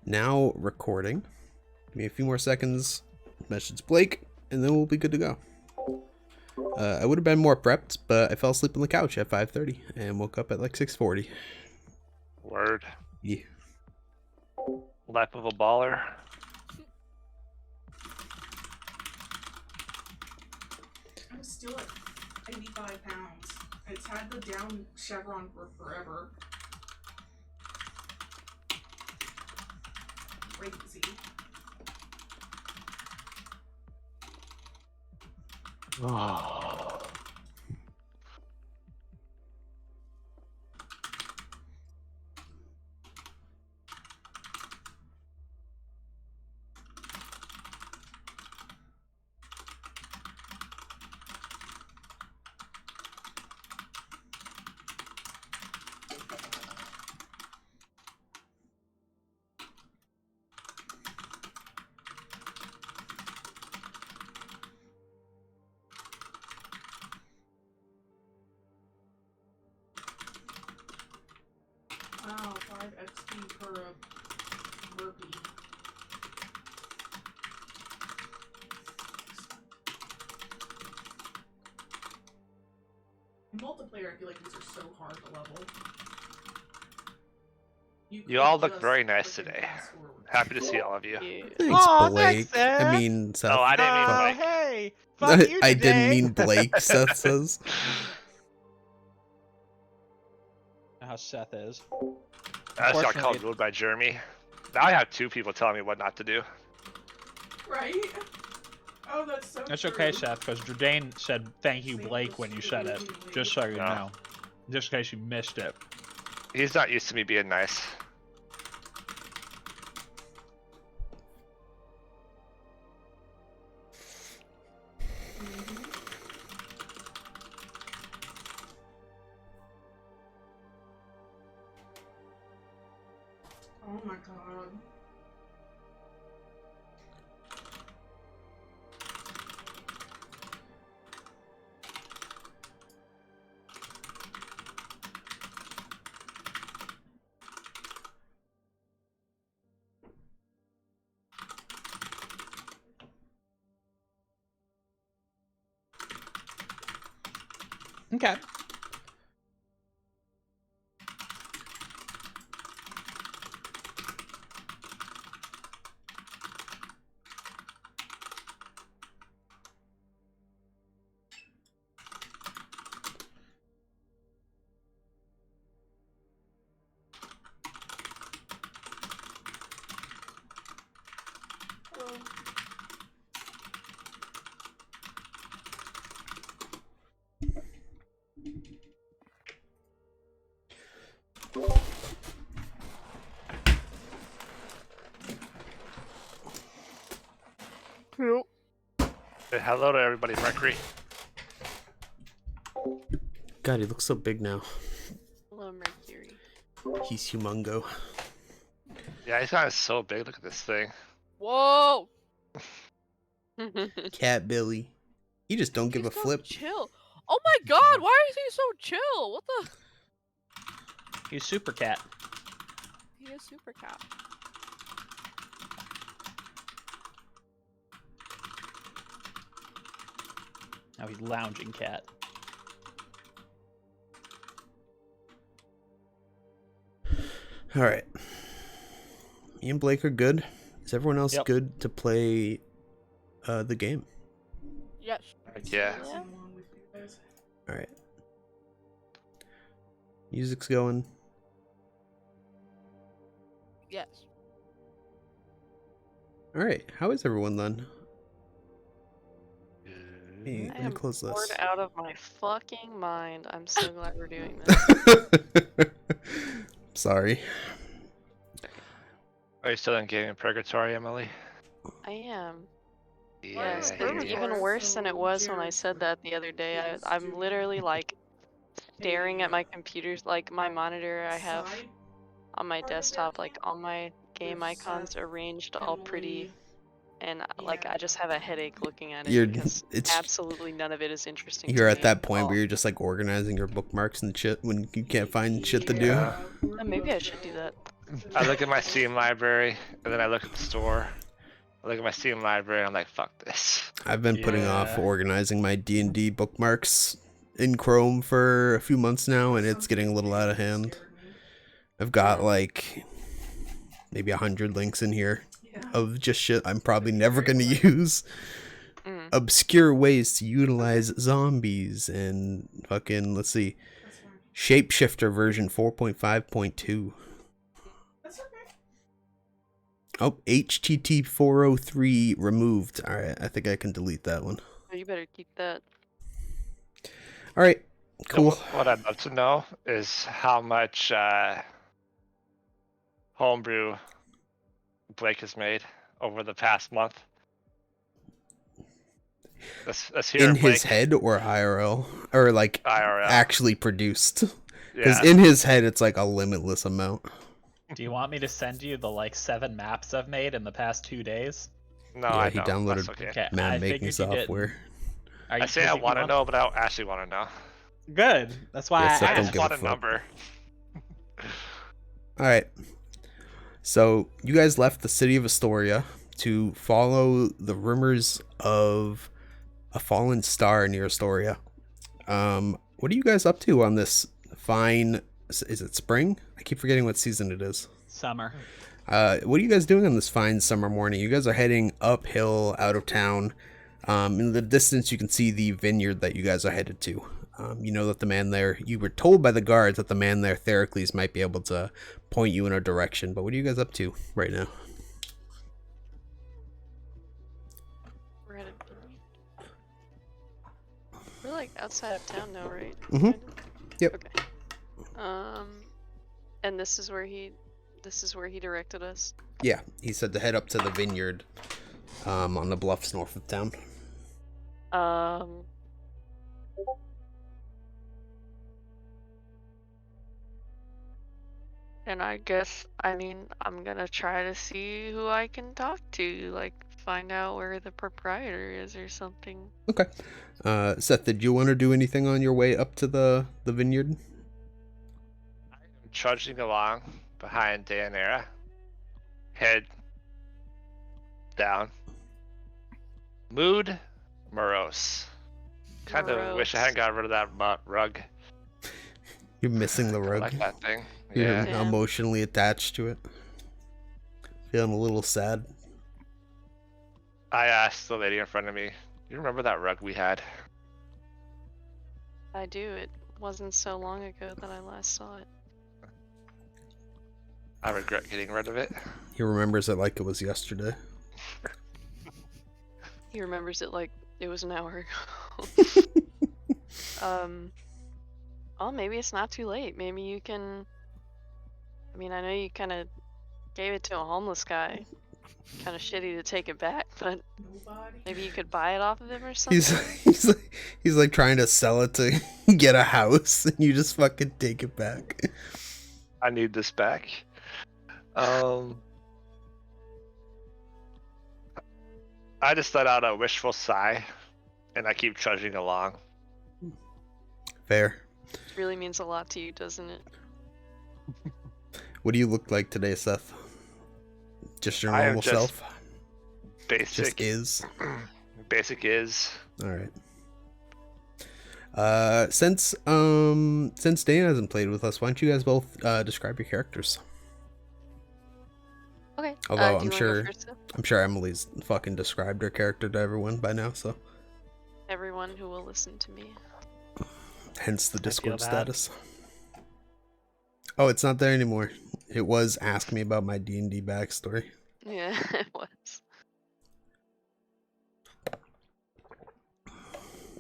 Now recording. Give me a few more seconds. Message Blake, and then we'll be good to go. I would have been more prepped, but I fell asleep on the couch at 5:30 and woke up at like 6:40. Word. Yeah. Life of a baller. I'm still at 85 pounds. It's had the down chevron for forever. Crazy. Oh. Wow, 5 XP per burpee. In multiplayer, I feel like these are so hard to level. You all look very nice today. Happy to see all of you. Thanks, Aw, Blake. thanks, Seth. I mean, Seth. Oh, I didn't mean Blake. Hey, fuck you I today. didn't mean Blake, Seth says. How Seth is. I just got called Unfortunately- rude by Jeremy. Now I have 2 people telling me what not to do. Right? Oh, that's so That's true. okay, Seth, because Jordane said thank you, Blake, when you said it. Just so you No. know. Just in case you missed it. He's not used to me being nice. Oh my god. Okay. Say hello to everybody, Mercury. God, he looks so big now. Hello, Mercury. He's humongo. Yeah, he's not so big. Look at this thing. Whoa! Cat Billy. He just don't give a He's so flip. Chill. Oh my god, why is he so chill? What the? He's Super Cat. He is super cat. Now he's Lounging Cat. Alright. Me and Blake are good. Is everyone else Yep. good to play the game? Yes. Yeah. Sing along with you guys. Alright. Music's going. Yes. Alright, how is everyone then? Let I me am close bored this. out of my fucking mind. I'm so glad we're doing this. Sorry. Are you still in gaming purgatory, Emily? I am. Yeah. Yes, I it's hear even you. worse than it was when I Jared's said that the other day. really I'm stupid. literally like staring at my computer, like my monitor I have Side on my part of desktop, their like all my game with icons Seth, arranged all pretty, and like I just have a headache looking at it You're because it's absolutely none of it is interesting. you're to at me that point all. where you're just like organizing your bookmarks and shit when you can't find shit to do. Yeah. Maybe I should do that. I look at my Steam library, and then I look at the store. I look at my Steam library, and I'm like, fuck this. I've been putting off Yeah. organizing my D&D bookmarks in Chrome for a few months now, and it's getting a little out of hand. I've got like maybe 100 links in here of just shit I'm probably never gonna use. Mm. Obscure ways to utilize zombies and fucking, let's see, Shapeshifter version 4.5.2. That's okay. Oh, HTT 403 removed. Alright, I think I can delete that one. Oh, you better keep that. Alright, So cool. what I'd love to know is how much homebrew Blake has made over the past month. Let's hear In it, Blake. his head or IRL? Or like IRL. actually produced? Because Yeah. in his head it's like a limitless amount. Do you want me to send you the like 7 maps I've made in the past 2 days? No, Yeah, I he don't. downloaded That's okay. Okay, man I making figured you didn't. software. Are I you say I thinking you want to know, but I don't actually want to know. Good. That's why Yes, I I don't I asked. just give a want a fuck. number. Alright. So, you guys left the city of Astoria to follow the rumors of a fallen star near Astoria. What are you guys up to on this fine... Is it spring? I keep forgetting what season it is. Summer. What are you guys doing on this fine summer morning? You guys are heading uphill out of town. In the distance, you can see the vineyard that you guys are headed to. You know that the man there, you were told by the guards that the man there, Theracles, might be able to point you in a direction. But what are you guys up to right now? We're at a vineyard. We're like outside of town now, right? Mhm. Kind of? Yep. Okay. And this is where he directed us. Yeah, he said to head up to the vineyard on the bluffs north of town. And I guess, I mean, I'm gonna try to see who I can talk to, like find out where the proprietor is or something. Okay. Seth, did you want to do anything on your way up to the vineyard? I'm trudging along behind Daenerys. Head down. Mood morose. Kind of wish I hadn't got rid of that rug. You're missing the I rug. like that thing. You're Yeah. Yeah. emotionally attached to it. Feeling a little sad. I asked the lady in front of me, you remember that rug we had? I do. It wasn't so long ago that I last saw it. I regret getting rid of it. He remembers it like it was yesterday. He remembers it like it was an hour ago. Oh, maybe it's not too late. Maybe you can. I mean, I know you kind of gave it to a homeless guy. Kind of shitty to take it back, but maybe you could buy it off of him or something. He's like trying to sell it to get a house, and you just fucking take it back. I need this back. I just let out a wishful sigh, and I keep trudging along. Fair. Really means a lot to you, doesn't it? What do you look like today, Seth? Just your I am normal just self? Basic Just is. Basic is. All right. Since Dan hasn't played with us, why don't you guys both describe your characters? Okay. Although do you wanna go first, Seth? I'm sure Emily's fucking described her character to everyone by now, so Everyone who will listen to me. hence the Discord bad. status. Oh, it's not there anymore. It was ask me about my D&D backstory. Yeah, it was.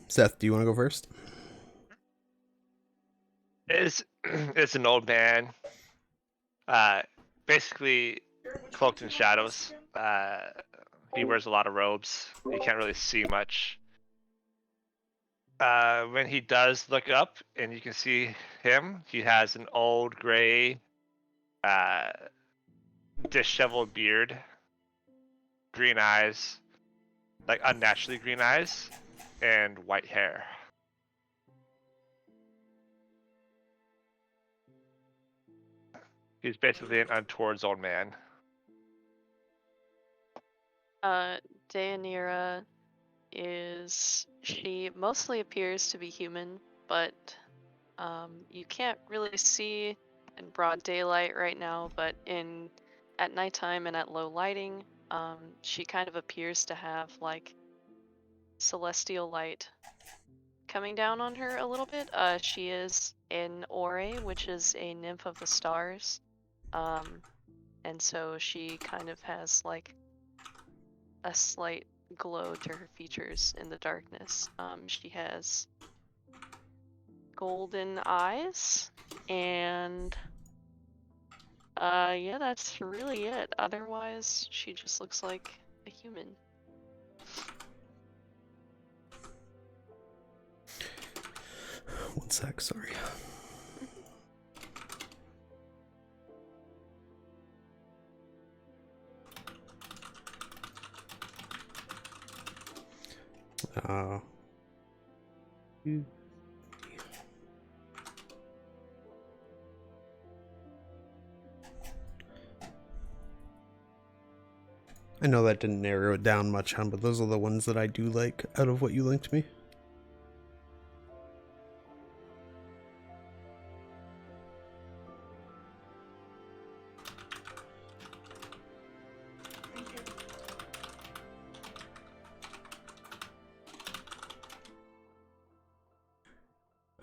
Seth, do you want to go first? It's an old man. Basically cloaked in shadows. He wears a lot of robes. You can't really see much. When he does look up and you can see him, he has an old gray, disheveled beard. green eyes, like unnaturally green eyes, and white hair. He's basically an untowards old man. Deianira she mostly appears to be human, but you can't really see in broad daylight right now, but at nighttime and at low lighting, she kind of appears to have like celestial light coming down on her a little bit. She is an Ore, which is a nymph of the stars. And so she kind of has like a slight glow to her features in the darkness. She has golden eyes, and yeah, that's really it. Otherwise, she just looks like a human. One sec, sorry. I know that didn't narrow it down much, huh, but those are the ones that I do like out of what you linked me. Thank you.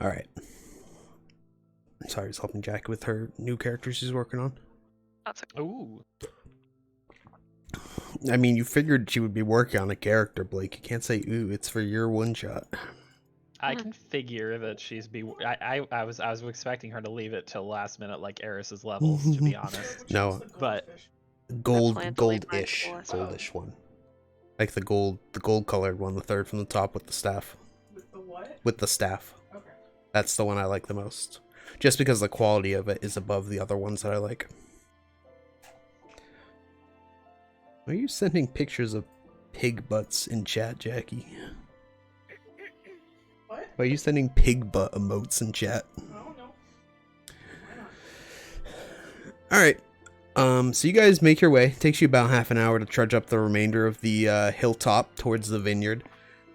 Alright. Sorry, I was helping Jackie with her new character she's working on. That's a Ooh. I mean, you figured she would be working on a character, Blake. You can't say, ooh, it's for your one shot. I can figure that she's I was expecting her to leave it till last minute like Eris's levels, to be honest. No. Just the But- goldfish. plan to leave mine Goldish. till last. Goldish one. Like the gold colored one, the third from the top with the staff. With the what? With the staff. Okay. That's the one I like the most. Just because the quality of it is above the other ones that I like. Are you sending pictures of pig butts in chat, Jackie? What? Why are you sending pig butt emotes in chat? I don't know. Why not? Alright. So you guys make your way. It takes you about half an hour to trudge up the remainder of the hilltop towards the vineyard.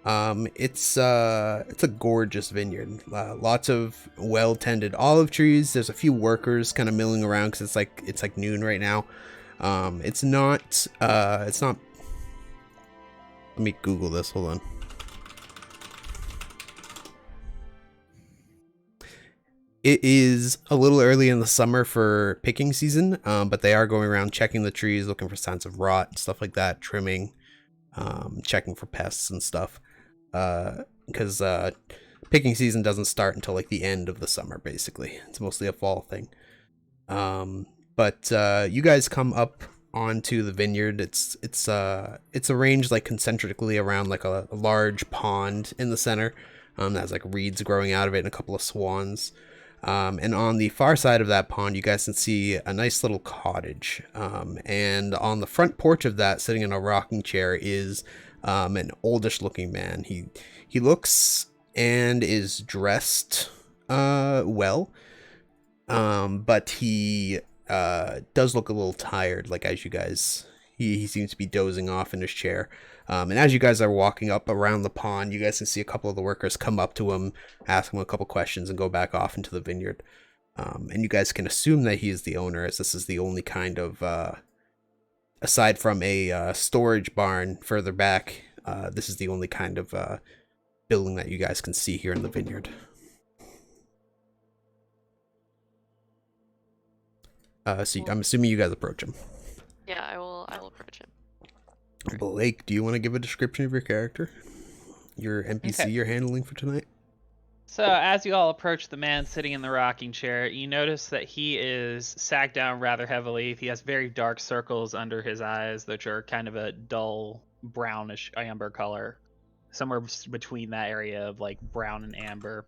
It's a gorgeous vineyard. Lots of well-tended olive trees. There's a few workers kind of milling around because it's like noon right now. It's not. Let me Google this. Hold on. It is a little early in the summer for picking season, but they are going around checking the trees, looking for signs of rot, stuff like that, trimming, checking for pests and stuff. Because picking season doesn't start until like the end of the summer, basically. It's mostly a fall thing. But you guys come up onto the vineyard. It's arranged like concentrically around like a large pond in the center. That has like reeds growing out of it and a couple of swans. And on the far side of that pond, you guys can see a nice little cottage. And on the front porch of that, sitting in a rocking chair, is an oldish looking man. He looks and is dressed well. But he does look a little tired, like as you guys, he seems to be dozing off in his chair. And as you guys are walking up around the pond, you guys can see a couple of the workers come up to him, ask him a couple questions, and go back off into the vineyard. And you guys can assume that he is the owner, as this is the only kind of, aside from a storage barn further back, this is the only kind of building that you guys can see here in the vineyard. So I'm assuming you guys approach him. Yeah, I will approach him. Blake, do you want to give a description of your character? Your NPC Okay. you're handling for tonight? So as you all approach the man sitting in the rocking chair, you notice that he is sagged down rather heavily. He has very dark circles under his eyes, which are kind of a dull brownish amber color, somewhere between that area of like brown and amber.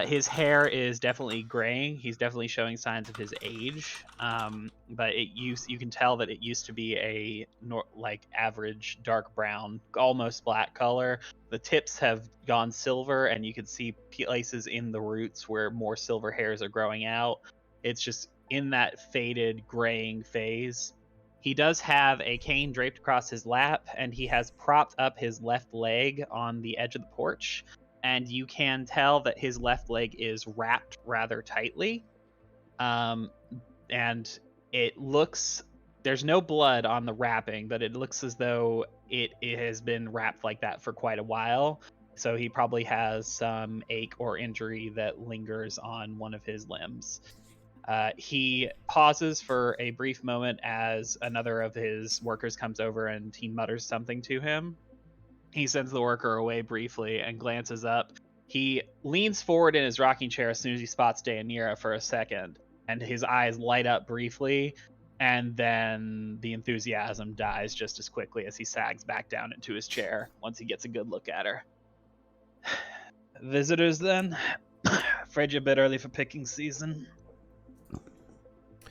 His hair is definitely graying. He's definitely showing signs of his age. But you can tell that it used to be a like average dark brown, almost black color. The tips have gone silver, and you can see places in the roots where more silver hairs are growing out. It's just in that faded graying phase. He does have a cane draped across his lap, and he has propped up his left leg on the edge of the porch. And you can tell that his left leg is wrapped rather tightly. And it looks, there's no blood on the wrapping, but it looks as though it has been wrapped like that for quite a while. So he probably has some ache or injury that lingers on one of his limbs. He pauses for a brief moment as another of his workers comes over and he mutters something to him. He sends the worker away briefly and glances up. He leans forward in his rocking chair as soon as he spots Deianira for a second, and his eyes light up briefly, and then the enthusiasm dies just as quickly as he sags back down into his chair once he gets a good look at her. Visitors, then? Afraid you're a bit early for picking season.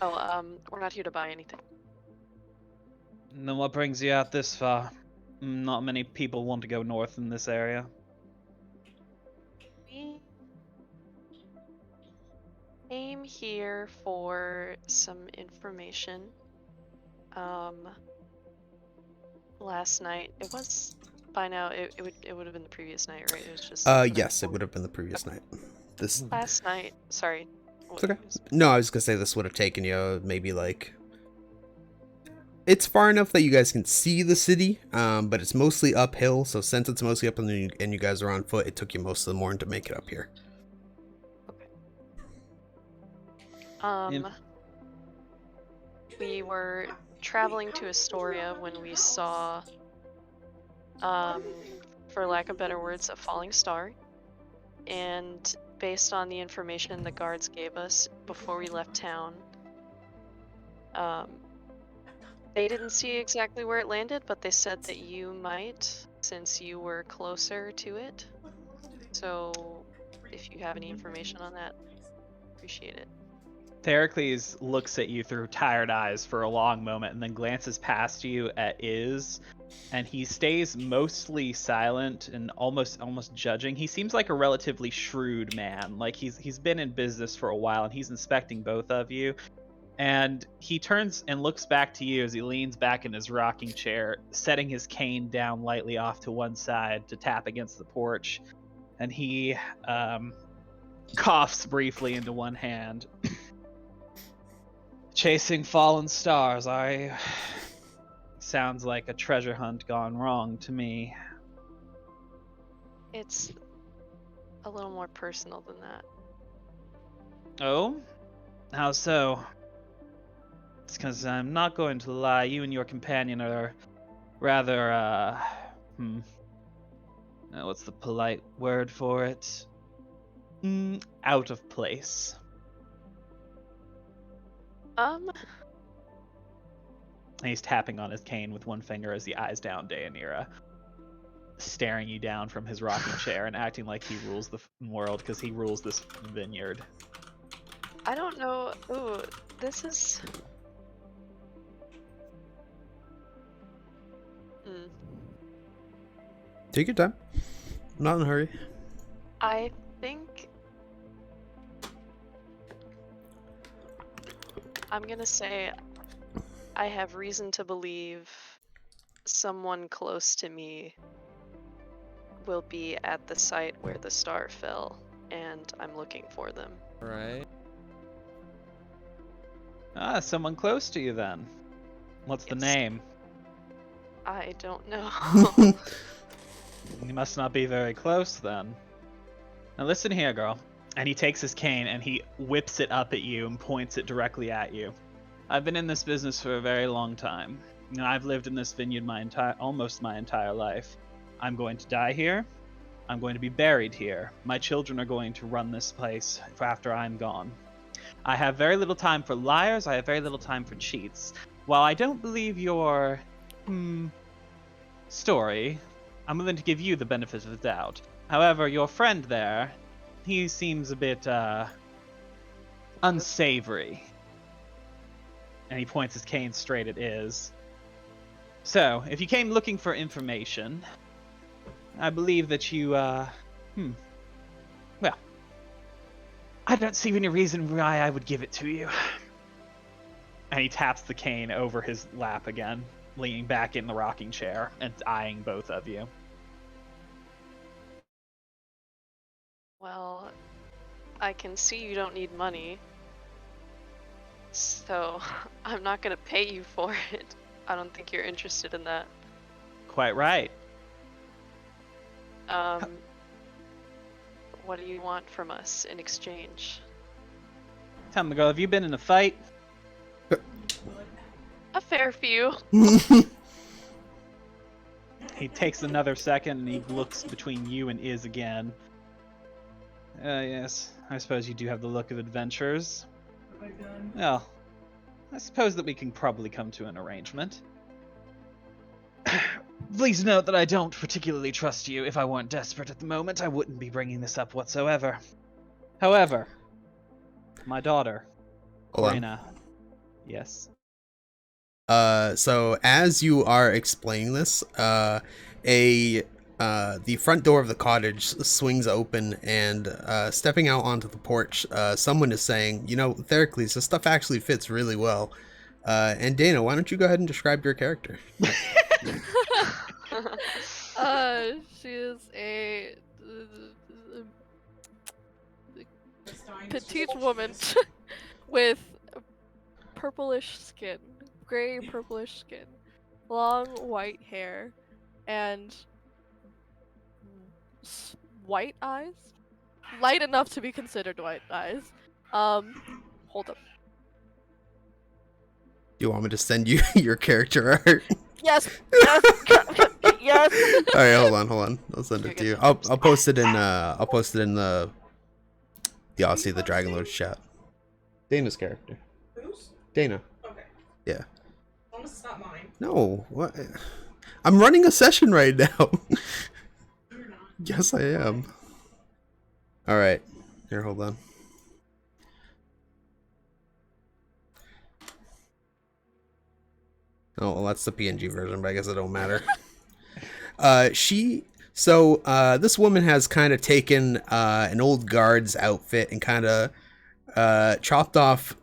Oh, we're not here to buy anything. And then what brings you out this far? Not many people want to go north in this area. We came here for some information. Last night, it was by now. It would have been the previous night, right? It was just. Yes, it would have been the previous night. This. Last night. Sorry. It's okay. No, I was gonna say this would have taken you maybe like. It's far enough that you guys can see the city, but it's mostly uphill. So since it's mostly up and you guys are on foot, it took you most of the morning to make it up here. Okay. We were traveling to Astoria when we saw, for lack of better words, a falling star. And based on the information the guards gave us before we left town, they didn't see exactly where it landed, but they said that you might, since you were closer to it. So, if you have any information on that, appreciate it. Theracles looks at you through tired eyes for a long moment and then glances past you at Iz, and he stays mostly silent and almost judging. He seems like a relatively shrewd man. Like he's been in business for a while and he's inspecting both of you. And he turns and looks back to you as he leans back in his rocking chair, setting his cane down lightly off to one side to tap against the porch. And he coughs briefly into one hand. Chasing fallen stars, sounds like a treasure hunt gone wrong to me. It's a little more personal than that. Oh? How so? It's because I'm not going to lie, you and your companion are rather, what's the polite word for it? Out of place. Um, And he's tapping on his cane with one finger as he eyes down Deianira, staring you down from his rocking chair and acting like he rules the world because he rules this vineyard. I don't know. Ooh, this is. Take your time. I'm not in a hurry. I think I'm gonna say I have reason to believe someone close to me will be at the site where the star fell, and I'm looking for them. Right. Ah, someone close to you then. What's the Yes. name? I don't know. You must not be very close then. Now listen here, girl. And he takes his cane and he whips it up at you and points it directly at you. I've been in this business for a very long time. You know, I've lived in this vineyard almost my entire life. I'm going to die here. I'm going to be buried here. My children are going to run this place after I'm gone. I have very little time for liars. I have very little time for cheats. While I don't believe your story, I'm willing to give you the benefit of the doubt. However, your friend there he seems a bit unsavory. And he points his cane straight at Iz. So, if you came looking for information, I believe that you, well, I don't see any reason why I would give it to you. And he taps the cane over his lap again, leaning back in the rocking chair and eyeing both of you. Well, I can see you don't need money. So, I'm not gonna pay you for it. I don't think you're interested in that. Quite right. What do you want from us in exchange? Tell me, girl, have you been in a fight? A fair few. He takes another second and he looks between you and Iz again. Yes, I suppose you do have the look of adventurers. What have I done? Well, I suppose that we can probably come to an arrangement. Please note that I don't particularly trust you. If I weren't desperate at the moment, I wouldn't be bringing this up whatsoever. However, my daughter, Hold on. Corina. Yes. So as you are explaining this, the front door of the cottage swings open, and stepping out onto the porch, someone is saying, "You know, Theracles, this stuff actually fits really well." And Dana, why don't you go ahead and describe your character? She is a petite woman with purplish skin, gray purplish skin, long white hair, and white eyes, light enough to be considered white eyes. Hold up. You want me to send you your character art? Yes, yes, yes. All right, hold on. I'll send it to you. I'll post it in the Odyssey, the Dragon Lord's chat. Dana's character. Whose? Dana. Okay. Yeah. As long as it's not mine. No, what? I'm running a session right now. You're not. Yes, I am. All right. Here, hold on. Oh, well, that's the PNG version, but I guess it don't matter. This woman has kind of taken an old guard's outfit and kind of chopped off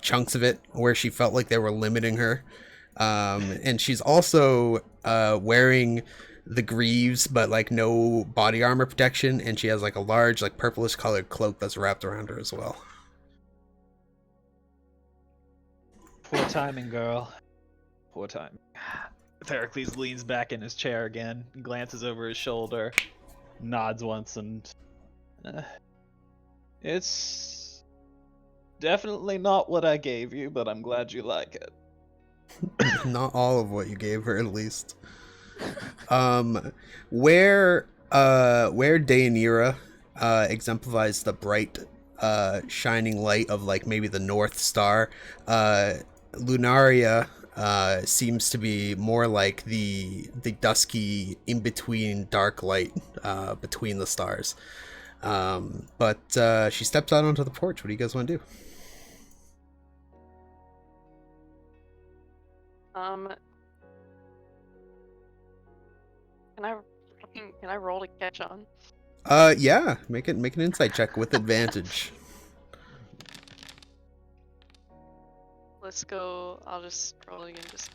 chunks of it where she felt like they were limiting her. And she's also wearing the greaves, but like no body armor protection, and she has like a large, like purplish colored cloak that's wrapped around her as well. Poor timing, girl. Poor timing. Theracles leans back in his chair again, glances over his shoulder, nods once, and it's definitely not what I gave you, but I'm glad you like it. Not all of what you gave her, at least. Where Deianira exemplifies the bright shining light of like maybe the North Star, Lunaria seems to be more like the dusky in between dark light between the stars. But she steps out onto the porch. What do you guys want to do? Can I roll to catch on? Yeah, make an insight check with advantage. Let's go. I'll just roll again just in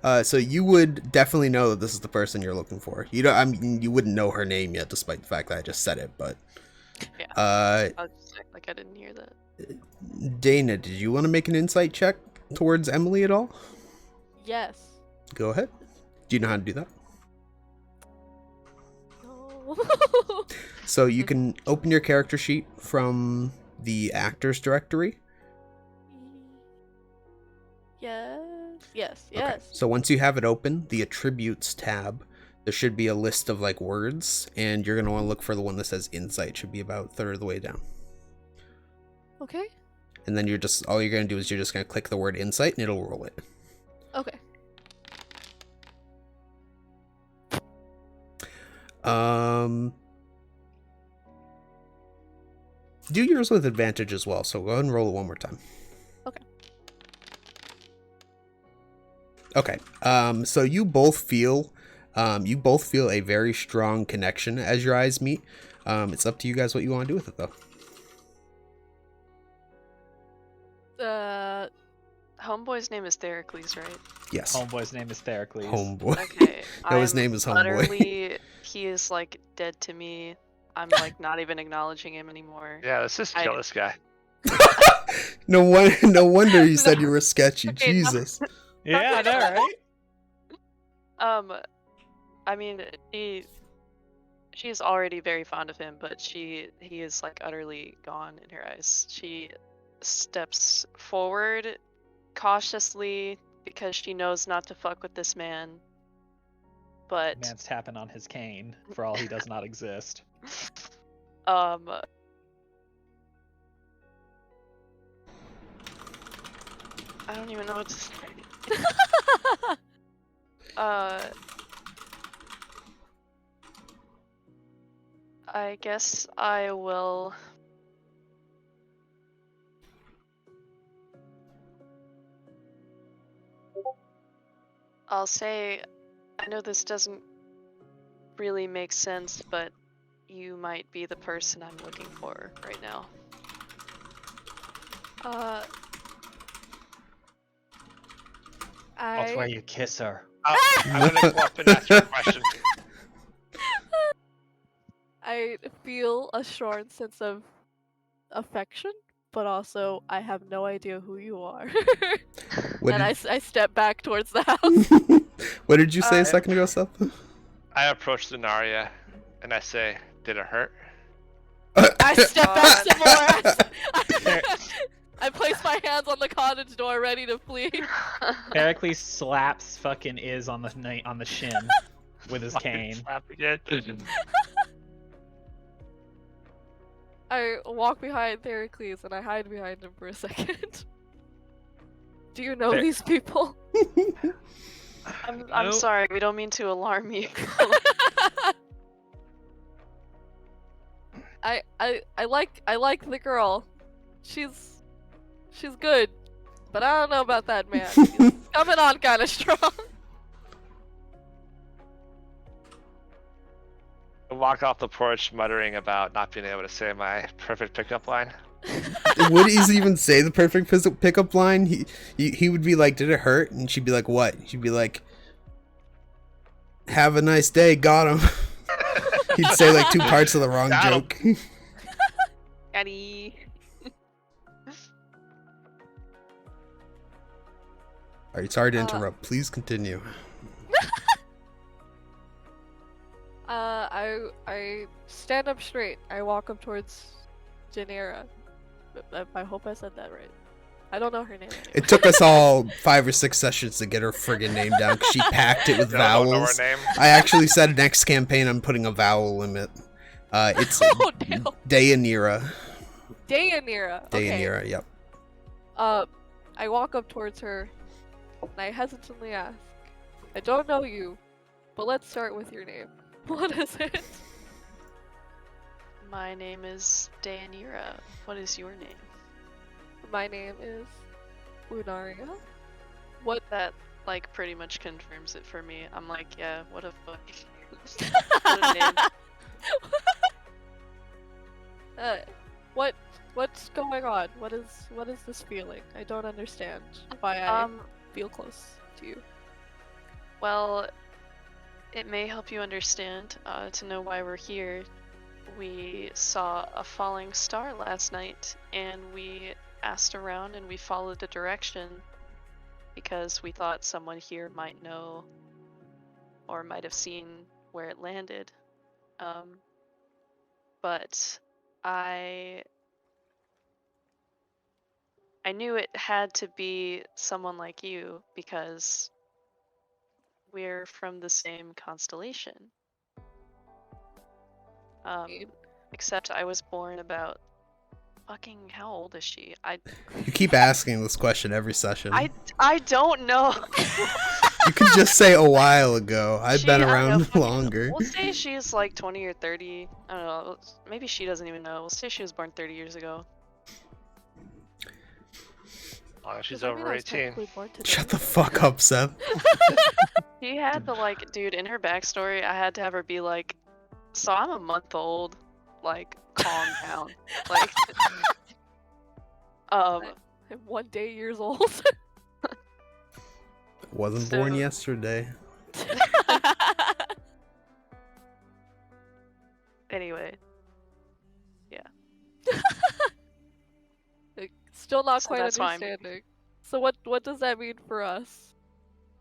case. So you would definitely know that this is the person you're looking for. You don't. I mean, you wouldn't know her name yet, despite the fact that I just said it. But Yeah. I'll just act like I didn't hear that. Dana, did you want to make an insight check towards Emily at all? Yes. Go ahead. Do you know how to do that? No. So you can open your character sheet from the actors directory. Yes. Yes. Okay. Yes. So once you have it open, the attributes tab, there should be a list of like words, and you're gonna want to look for the one that says insight. Should be about a third of the way down. Okay. And then all you're gonna do is you're just gonna click the word insight, and it'll roll it. Okay. Do yours with advantage as well, so go ahead and roll it one more time. Okay. Okay. So you both feel a very strong connection as your eyes meet. It's up to you guys what you want to do with it, though. Homeboy's name is Theracles, right? Yes. Homeboy's name is Theracles. Homeboy. Okay. No, his name is Homeboy. Utterly, he is like dead to me. I'm like not even acknowledging him anymore. Yeah, let's just kill this guy. No wonder you said you were sketchy. Okay, Jesus. Yeah, I know, right? I mean, she's already very fond of him, but he is like utterly gone in her eyes. She steps forward cautiously because she knows not to fuck with this man. But Man's tapping on his cane for all he does not exist. I don't even know what to say. I guess I will. I'll say, I know this doesn't really make sense, but you might be the person I'm looking for right now. That's where you kiss her. I'm gonna go up and ask you a question. I feel a strong sense of affection, but also I have no idea who you are. And I step back towards the house. What did you say a second ago, Seth? I approach Denaria and I say, "Did it hurt?" I step back some more. I place my hands on the cottage door, ready to flee. Heracles slaps fucking Iz on the shin with his cane. Slap again. I walk behind Theracles and I hide behind him for a second. Do you know these people? I'm sorry, we don't mean to alarm you. I like the girl. She's good, but I don't know about that man. He's coming on kind of strong. I walk off the porch muttering about not being able to say my perfect pickup line. Would he even say the perfect pickup line? He would be like, "Did it hurt?" And she'd be like, "What?" She'd be like, "Have a nice day, got him." He'd say like two parts of the wrong joke. Eddie. Alright, sorry to interrupt. Please continue. I stand up straight. I walk up towards Janera. I hope I said that right. I don't know her name. Anyway. It took us all 5 or 6 sessions to get her friggin' name down because she packed it with vowels. Don't know her name. I actually said next campaign I'm putting a vowel limit. It's Deianira. Deianira. Deianira, yep. I walk up towards her and I hesitantly ask, I don't know you, but let's start with your name. What is it? My name is Deianira. What is your name? My name is Lunaria. What that like pretty much confirms it for me. I'm like, yeah, what a fuck. What a name. What's going on? What is this feeling? I don't understand why I feel close to you. Well, it may help you understand to know why we're here. We saw a falling star last night and we asked around and we followed the direction because we thought someone here might know or might have seen where it landed. But I knew it had to be someone like you because we're from the same constellation. Except I was born about fucking how old is she? You keep asking this question every session. I don't know. You could just say a while ago. I've been I don't know, around fucking- longer. We'll say she's like 20 or 30. longer. We'll say she's like 20 or 30. I don't know. Maybe she doesn't even know. We'll say she was born 30 years ago. Oh, she's Does that mean over I was 18. technically born today? Shut the fuck up, Seth. She had the like, dude, in her backstory, I had to have her be like, so I'm a month old. Like, calm down. Like, I'm 1 day years old. Wasn't born So- yesterday. Anyway, Like, still not So quite that's why I'm- understanding. So what does that mean for us?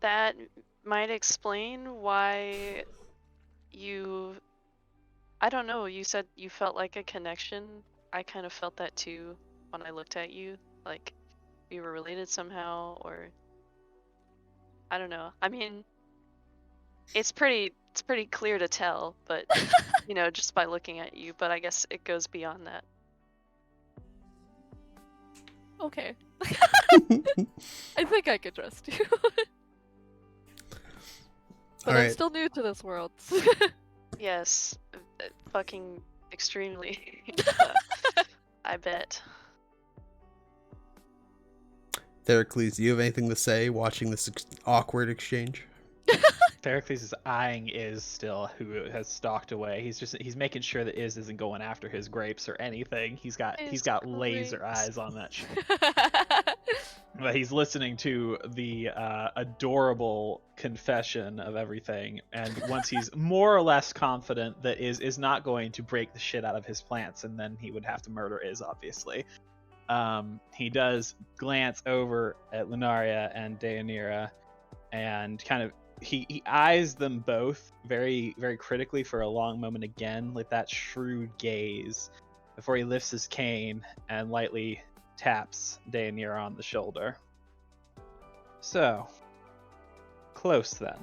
that might explain why you. I don't know. You said you felt like a connection. I kind of felt that too when I looked at you. Like, we were related somehow, or I don't know. I mean, it's pretty clear to tell, but you know, just by looking at you. But I guess it goes beyond that. Okay. I think I can trust you. But I'm Alright. still new to this world. Yes, fucking extremely. I bet. Theracles, do you have anything to say watching this awkward exchange? Theracles is eyeing Iz still, who has stalked away. He's making sure that Iz isn't going after his grapes or anything. He's got His laser grapes. eyes on that shit. But he's listening to the adorable confession of everything, and once he's more or less confident that Iz is not going to break the shit out of his plants, and then he would have to murder Iz, obviously. He does glance over at Lunaria and Deianira, and kind of he eyes them both very, very critically for a long moment again, with that shrewd gaze, before he lifts his cane and lightly taps Deianira on the shoulder. So, close then.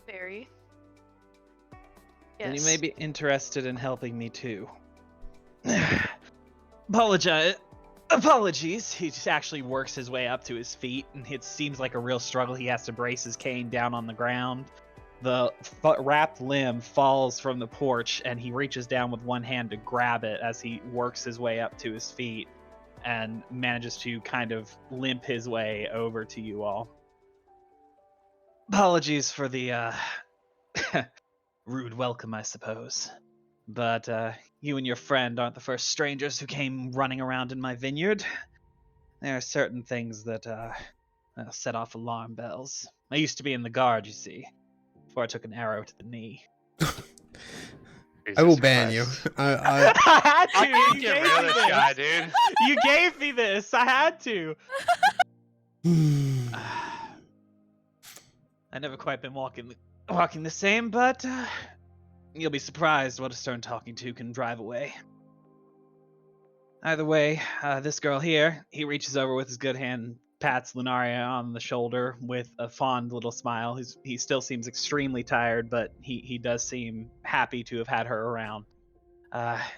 Very. Then Yes. you may be interested in helping me too. Apologies. He just actually works his way up to his feet, and it seems like a real struggle. He has to brace his cane down on the ground. The wrapped limb falls from the porch, and he reaches down with one hand to grab it as he works his way up to his feet and manages to kind of limp his way over to you all. Apologies for the rude welcome, I suppose. But you and your friend aren't the first strangers who came running around in my vineyard. There are certain things that set off alarm bells. I used to be in the guard, you see, before I took an arrow to the knee. I will Jesus ban you. Christ. I I had to! Fucking You get gave rid of me this this. guy, dude. You gave me this! I had to! I never quite been walking the same, but you'll be surprised what a stern talking to can drive away. Either way, this girl here, he reaches over with his good hand, pats Lunaria on the shoulder with a fond little smile. He still seems extremely tired, but he does seem happy to have had her around.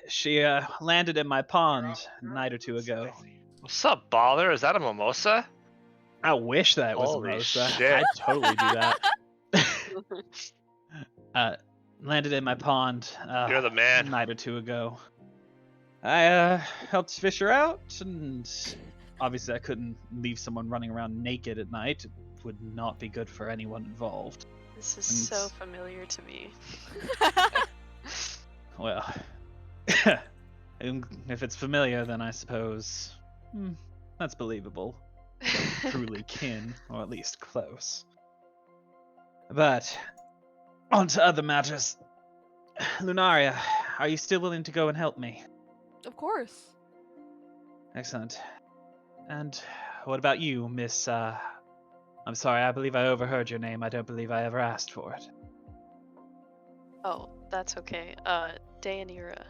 She landed in my pond a night or two ago. What's up, baller? Is that a mimosa? I wish that was Holy a mimosa. shit. I'd totally do that. Landed in my pond You're the man. a night or two ago. I helped fish her out, and obviously I couldn't leave someone running around naked at night. It would not be good for anyone involved. This is so familiar to me. Well, if it's familiar, then I suppose that's believable. Truly kin, or at least close. But on to other matters. Lunaria, are you still willing to go and help me? Of course. Excellent. And what about you, Miss, I'm sorry, I believe I overheard your name. I don't believe I ever asked for it. Oh, that's okay. Deianira.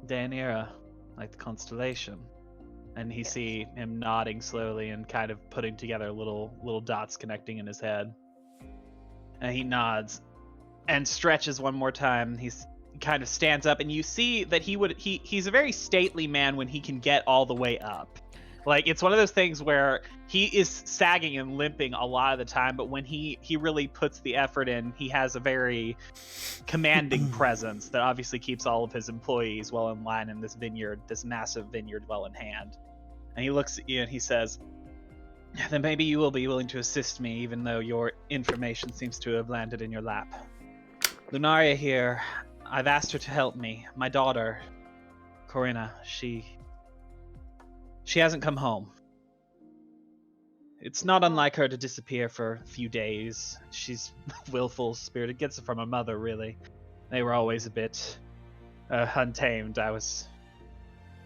Deianira, like the constellation. And you see him nodding slowly and kind of putting together little dots connecting in his head. And he nods and stretches one more time. He's kind of stands up, and you see that he's a very stately man when he can get all the way up. Like, it's one of those things where he is sagging and limping a lot of the time, but when he really puts the effort in, he has a very commanding presence that obviously keeps all of his employees well in line in this vineyard, this massive vineyard well in hand. And he looks at you and he says, then maybe you will be willing to assist me, even though your information seems to have landed in your lap. Lunaria here, I've asked her to help me. My daughter, Corinna, she hasn't come home. It's not unlike her to disappear for a few days. She's willful spirited, gets it from her mother, really. They were always a bit untamed.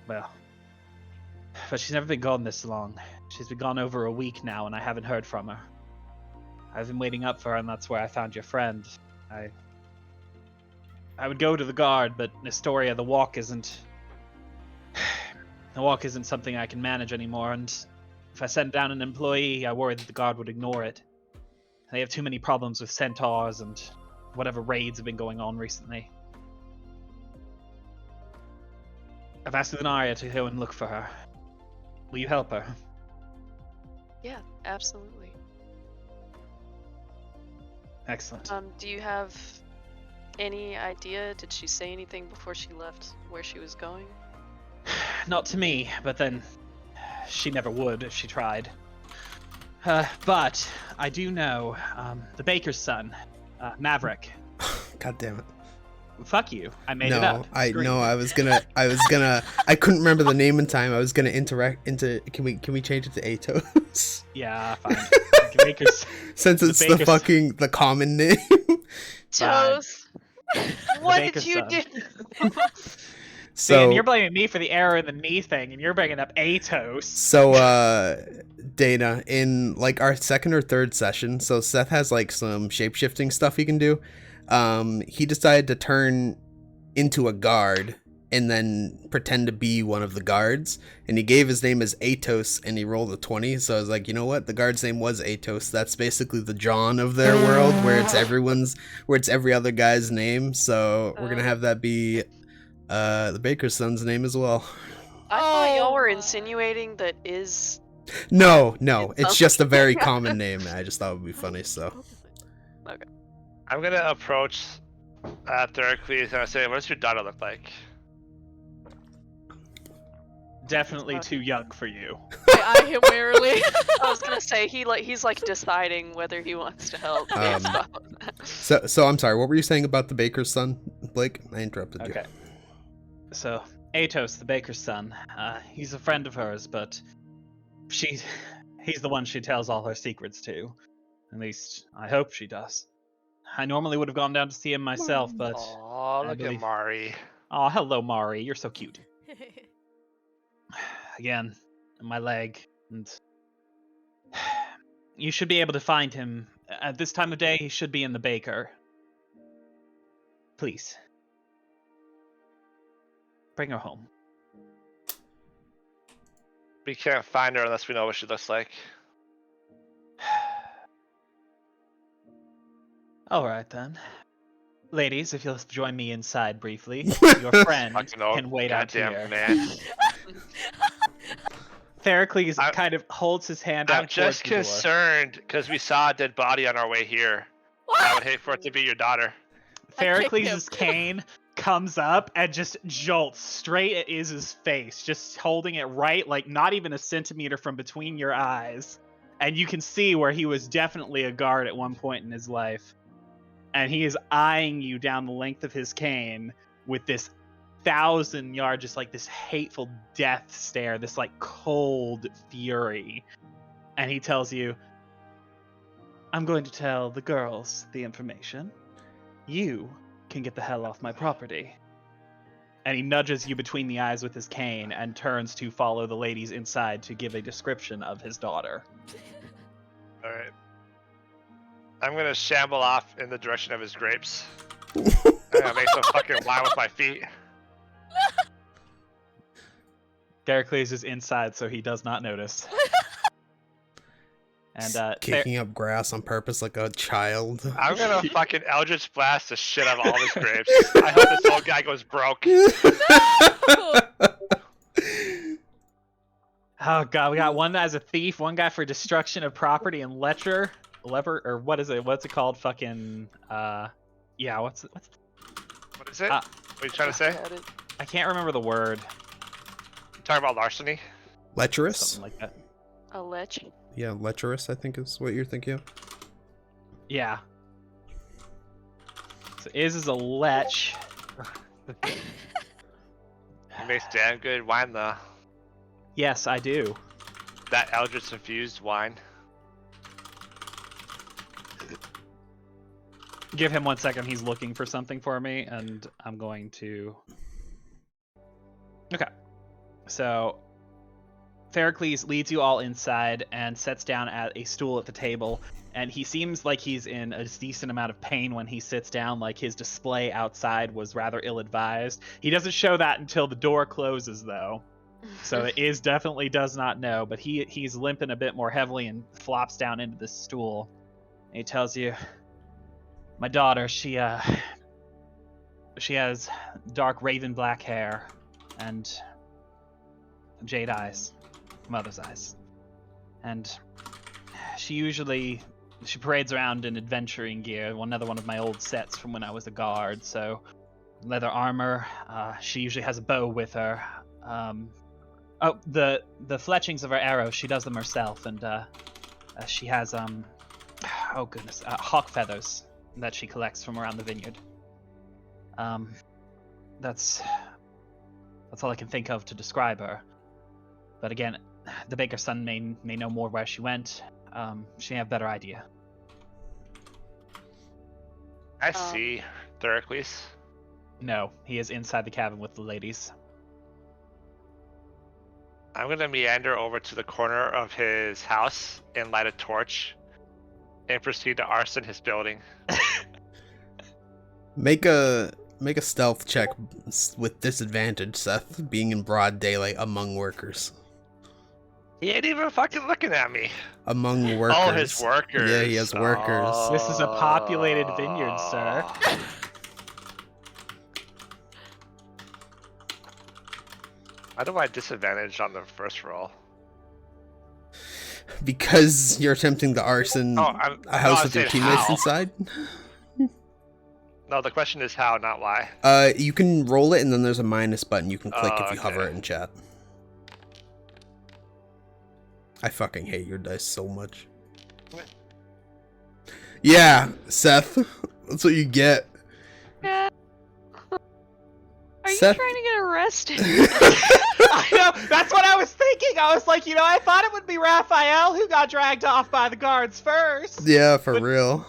But she's never been gone this long. She's been gone over a week now, and I haven't heard from her. I've been waiting up for her, and that's where I found your friend. I would go to the guard, but Nestoria, the walk isn't something I can manage anymore, and if I send down an employee, I worry that the guard would ignore it. They have too many problems with centaurs and whatever raids have been going on recently. I've asked Lunaria to go and look for her. Will you help her? Yeah, absolutely. Excellent. Do you have any idea? Did she say anything before she left where she was going? Not to me, but then she never would if she tried. But I do know the baker's son, Maverick. God damn it. Fuck you. I made it up. I was gonna I couldn't remember the name in time. I was gonna can we change it to Atos? Yeah, fine. Baker's, since it's the common name. Toast. What did you do? So and you're blaming me for the error in the knee thing, and you're bringing up Atos. So, Dana, in like our second or third session, so Seth has like some shape-shifting stuff he can do. He decided to turn into a guard and then pretend to be one of the guards, and he gave his name as Atos, and he rolled a 20. So I was like, you know what? The guard's name was Atos. That's basically the John of their world, where it's every other guy's name. So we're gonna have that be the baker's son's name as well. I thought y'all were insinuating that is... No, it's just a very common name. I just thought it would be funny, so. Okay. I'm gonna approach Theracles and I say, what does your daughter look like? Definitely too young for you. I eye him warily. I was gonna say he's like deciding whether he wants to help. So I'm sorry, what were you saying about the baker's son, Blake? I interrupted you. Okay. So, Atos, the baker's son, he's a friend of hers, but he's the one she tells all her secrets to. At least, I hope she does. I normally would have gone down to see him myself, but... Oh, look at Mari. Oh, hello, Mari. You're so cute. Again, my leg, and... You should be able to find him. At this time of day, he should be in the baker. Please. Bring her home. We can't find her unless we know what she looks like. Alright then. Ladies, if you'll join me inside briefly, your friend can wait out here. Man. Theracles kind of holds his hand out. I'm just concerned because we saw a dead body on our way here. I would hate for it to be your daughter. Theracles' cane comes up and just jolts straight at Iz's face, just holding it right, like not even a centimeter from between your eyes. And you can see where he was definitely a guard at one point in his life. And he is eyeing you down the length of his cane with this 1,000-yard, just like this hateful death stare, this like cold fury. And he tells you, I'm going to tell the girls the information. You can get the hell off my property. And he nudges you between the eyes with his cane and turns to follow the ladies inside to give a description of his daughter. Alright. I'm gonna shamble off in the direction of his grapes. I'm gonna make some fucking wine with my feet. Theracles is inside, so he does not notice. And kicking up grass on purpose like a child. I'm gonna fucking Eldritch Blast the shit out of all his grapes. I hope this old guy goes broke. Oh god, we got one as a thief, one guy for destruction of property, and lever, or what is it? What's it called? Fucking yeah. What is it? What are you trying to say? I can't remember the word. You talking about larceny? Lecherous? Something like that. A lech? Yeah, lecherous, I think is what you're thinking of. Yeah. So is a lech. He makes damn good wine though. Yes, I do. That Eldritch infused wine. Give him 1 second. He's looking for something for me, and I'm going to. Okay. So, Ferocles leads you all inside and sets down at a stool at the table. And he seems like he's in a decent amount of pain when he sits down, like his display outside was rather ill-advised. He doesn't show that until the door closes, though. So it is definitely does not know, but he's limping a bit more heavily and flops down into the stool. And he tells you, my daughter, she has dark raven black hair and jade eyes, mother's eyes. And she parades around in adventuring gear, another one of my old sets from when I was a guard, so leather armor, she usually has a bow with her. Oh, the fletchings of her arrows, she does them herself, and she has oh goodness, hawk feathers that she collects from around the vineyard. That's all I can think of to describe her. But again, the baker's son may know more where she went. She may have a better idea. I see, Thuricles. No, he is inside the cabin with the ladies. I'm gonna meander over to the corner of his house and light a torch and proceed to arson his building. Make a stealth check with disadvantage, Seth, being in broad daylight among workers. He ain't even fucking looking at me. Among workers. Oh, his workers. Yeah, he has workers. This is a populated vineyard, sir. Why do I disadvantage on the first roll? Because you're attempting to arson a house with your teammates inside? No, the question is how, not why. You can roll it, and then there's a minus button you can click if you hover it in chat. I fucking hate your dice so much. Yeah, Seth. That's what you get. Yeah. Are Seth? you trying to get arrested? I know, that's what I was thinking. I was like, I thought it would be Raphael who got dragged off by the guards first. Yeah, for real.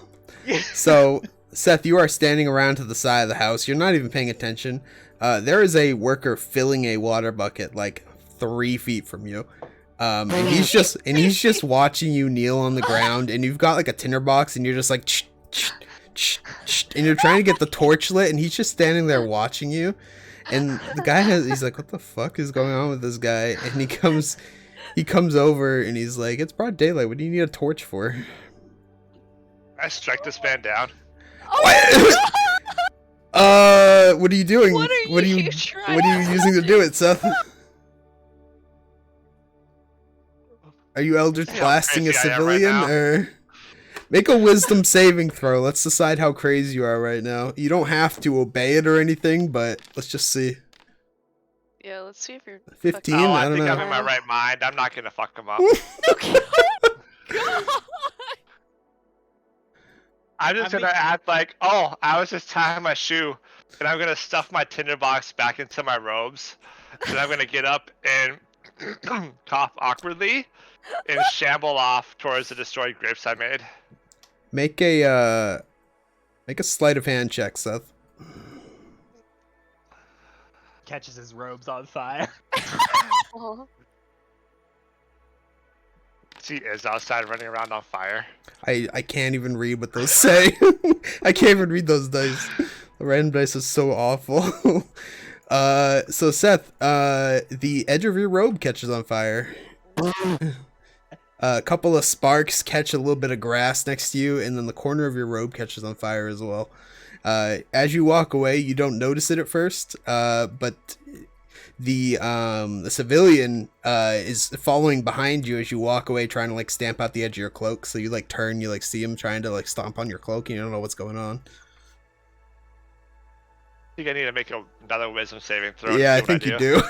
So, Seth, you are standing around to the side of the house. You're not even paying attention. There is a worker filling a water bucket like 3 feet from you. And he's just watching you kneel on the ground, and you've got like a tinderbox, and you're just like, and you're trying to get the torch lit, and he's just standing there watching you. And the guy he's like, what the fuck is going on with this guy? And he comes over, and he's like, it's broad daylight. What do you need a torch for? I strike this man down. What are you doing? What are you using to do it, Seth? Are you Eldritch blasting a civilian, or make a wisdom saving throw? Let's decide how crazy you are right now. You don't have to obey it or anything, but let's just see. Yeah, let's see if you're 15. Oh, I I don't think know. I'm in my right mind. I'm not gonna fuck him up. I'm just gonna act like, oh, I was just tying my shoe, and I'm gonna stuff my tinderbox back into my robes, and I'm gonna get up and cough awkwardly and shamble off towards the destroyed grapes I made. Make a sleight of hand check, Seth. Catches his robes on fire. He is outside running around on fire. I can't even read what those say. I can't even read those dice. The random dice is so awful. So Seth, the edge of your robe catches on fire. A couple of sparks catch a little bit of grass next to you, and then the corner of your robe catches on fire as well. As you walk away, you don't notice it at first, but the civilian is following behind you as you walk away, trying to like stamp out the edge of your cloak. So you like turn, you like see him trying to like stomp on your cloak, and you don't know what's going on. I think I need to make another wisdom saving throw. Yeah, I think you do.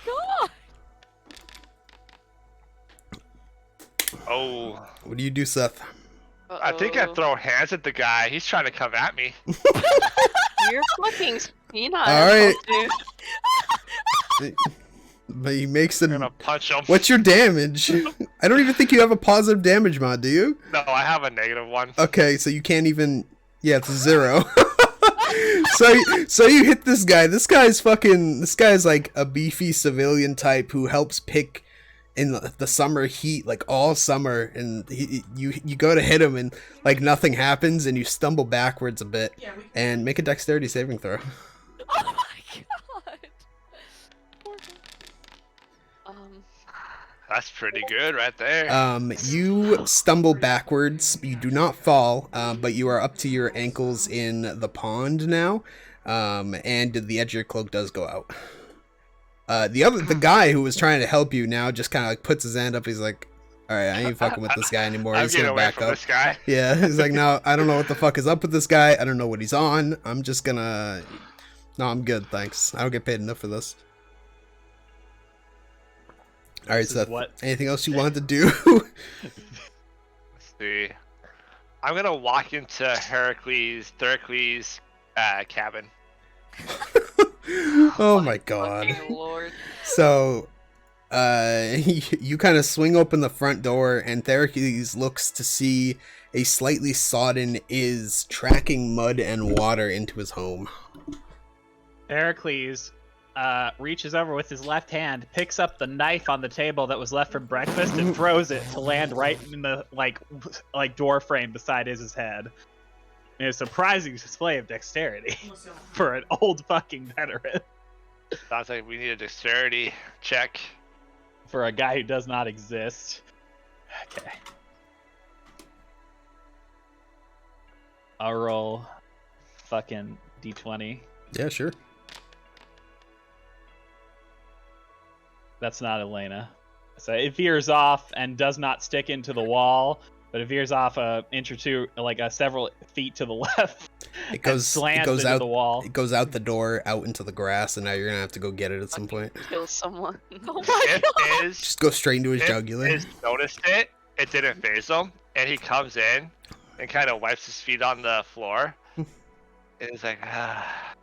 God. Oh. What do you do, Seth? I think I throw hands at the guy. He's trying to come at me. You're fucking senile. All right. Dude. But he makes I'm an. gonna punch him. What's your damage? I don't even think you have a positive damage mod, do you? No, I have a negative one. Okay, so you can't even. Yeah, it's a 0. So you hit this guy. This guy's like a beefy civilian type who helps pick in the summer heat, like all summer, and you go to hit him and like nothing happens, and you stumble backwards a bit and make a dexterity saving throw. Oh my god. Poor guy. That's pretty good right there. You stumble backwards. You do not fall, but you are up to your ankles in the pond now, and the edge of your cloak does go out. The guy who was trying to help you now just kind of like puts his hand up. He's like, "All right, I ain't fucking with this guy anymore." I'm He's getting gonna away back from up. this guy. Yeah, he's like, "No, I don't know what the fuck is up with this guy. I don't know what he's on. I'm just gonna. No, I'm good, thanks. I don't get paid enough for this." All right, Seth. Anything else you wanted to do? Let's see. I'm gonna walk into Therakl's cabin. Oh my god. Fucking Lord. So, you kind of swing open the front door, and Therakl's looks to see a slightly sodden is tracking mud and water into his home. Heracles reaches over with his left hand, picks up the knife on the table that was left from breakfast, and throws it to land right in the like door frame beside his head. And a surprising display of dexterity for an old fucking veteran. Sounds like we need a dexterity check. For a guy who does not exist. Okay. I'll roll fucking d20. Yeah, sure. That's not Elena. So it veers off and does not stick into the wall, but it veers off an inch or two, like several feet to the left. It goes into out the wall. It goes out the door, out into the grass, and now you're gonna have to go get it at some point. Kill someone. Oh my god. Just go straight into his jugular. Iz noticed it. It didn't phase him, and he comes in and kind of wipes his feet on the floor. And he's like, ah.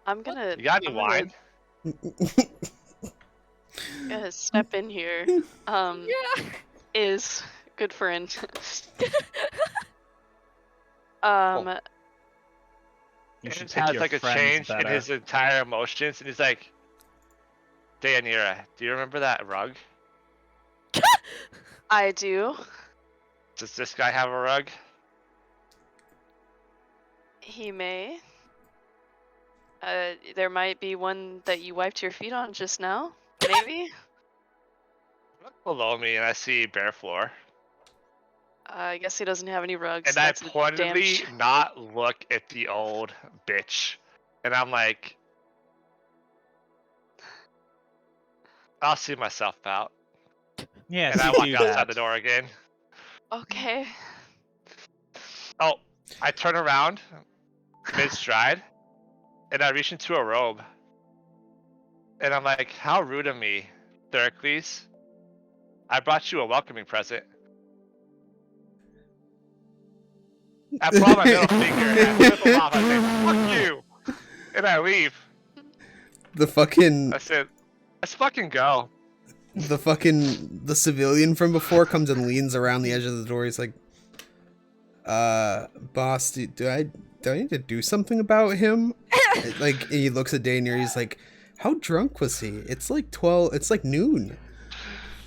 I'm gonna. You got any wine? Gonna step in here. Yeah. Is good friend. You should It take has your like a friends change in better. his entire emotions, and he's like, Deianira, do you remember that rug? I do. Does this guy have a rug? He may. There might be one that you wiped your feet on just now. Maybe. Look below me, and I see bare floor. I guess he doesn't have any rugs. And I That's a damn pointedly not look at the old bitch. And I'm like, I'll see myself out. Yeah, And I walk outside the door again. Okay. Oh, I turn around mid-stride, and I reach into a robe. And I'm like, how rude of me, Therakl's. I brought you a welcoming present. I pull out my middle finger and I flip him off. I say, fuck you! And I leave. I said, let's fucking go. The civilian from before comes and leans around the edge of the door. He's like, boss, do I need to do something about him? Like, and he looks at Daniel. He's like, how drunk was he? It's like it's like noon.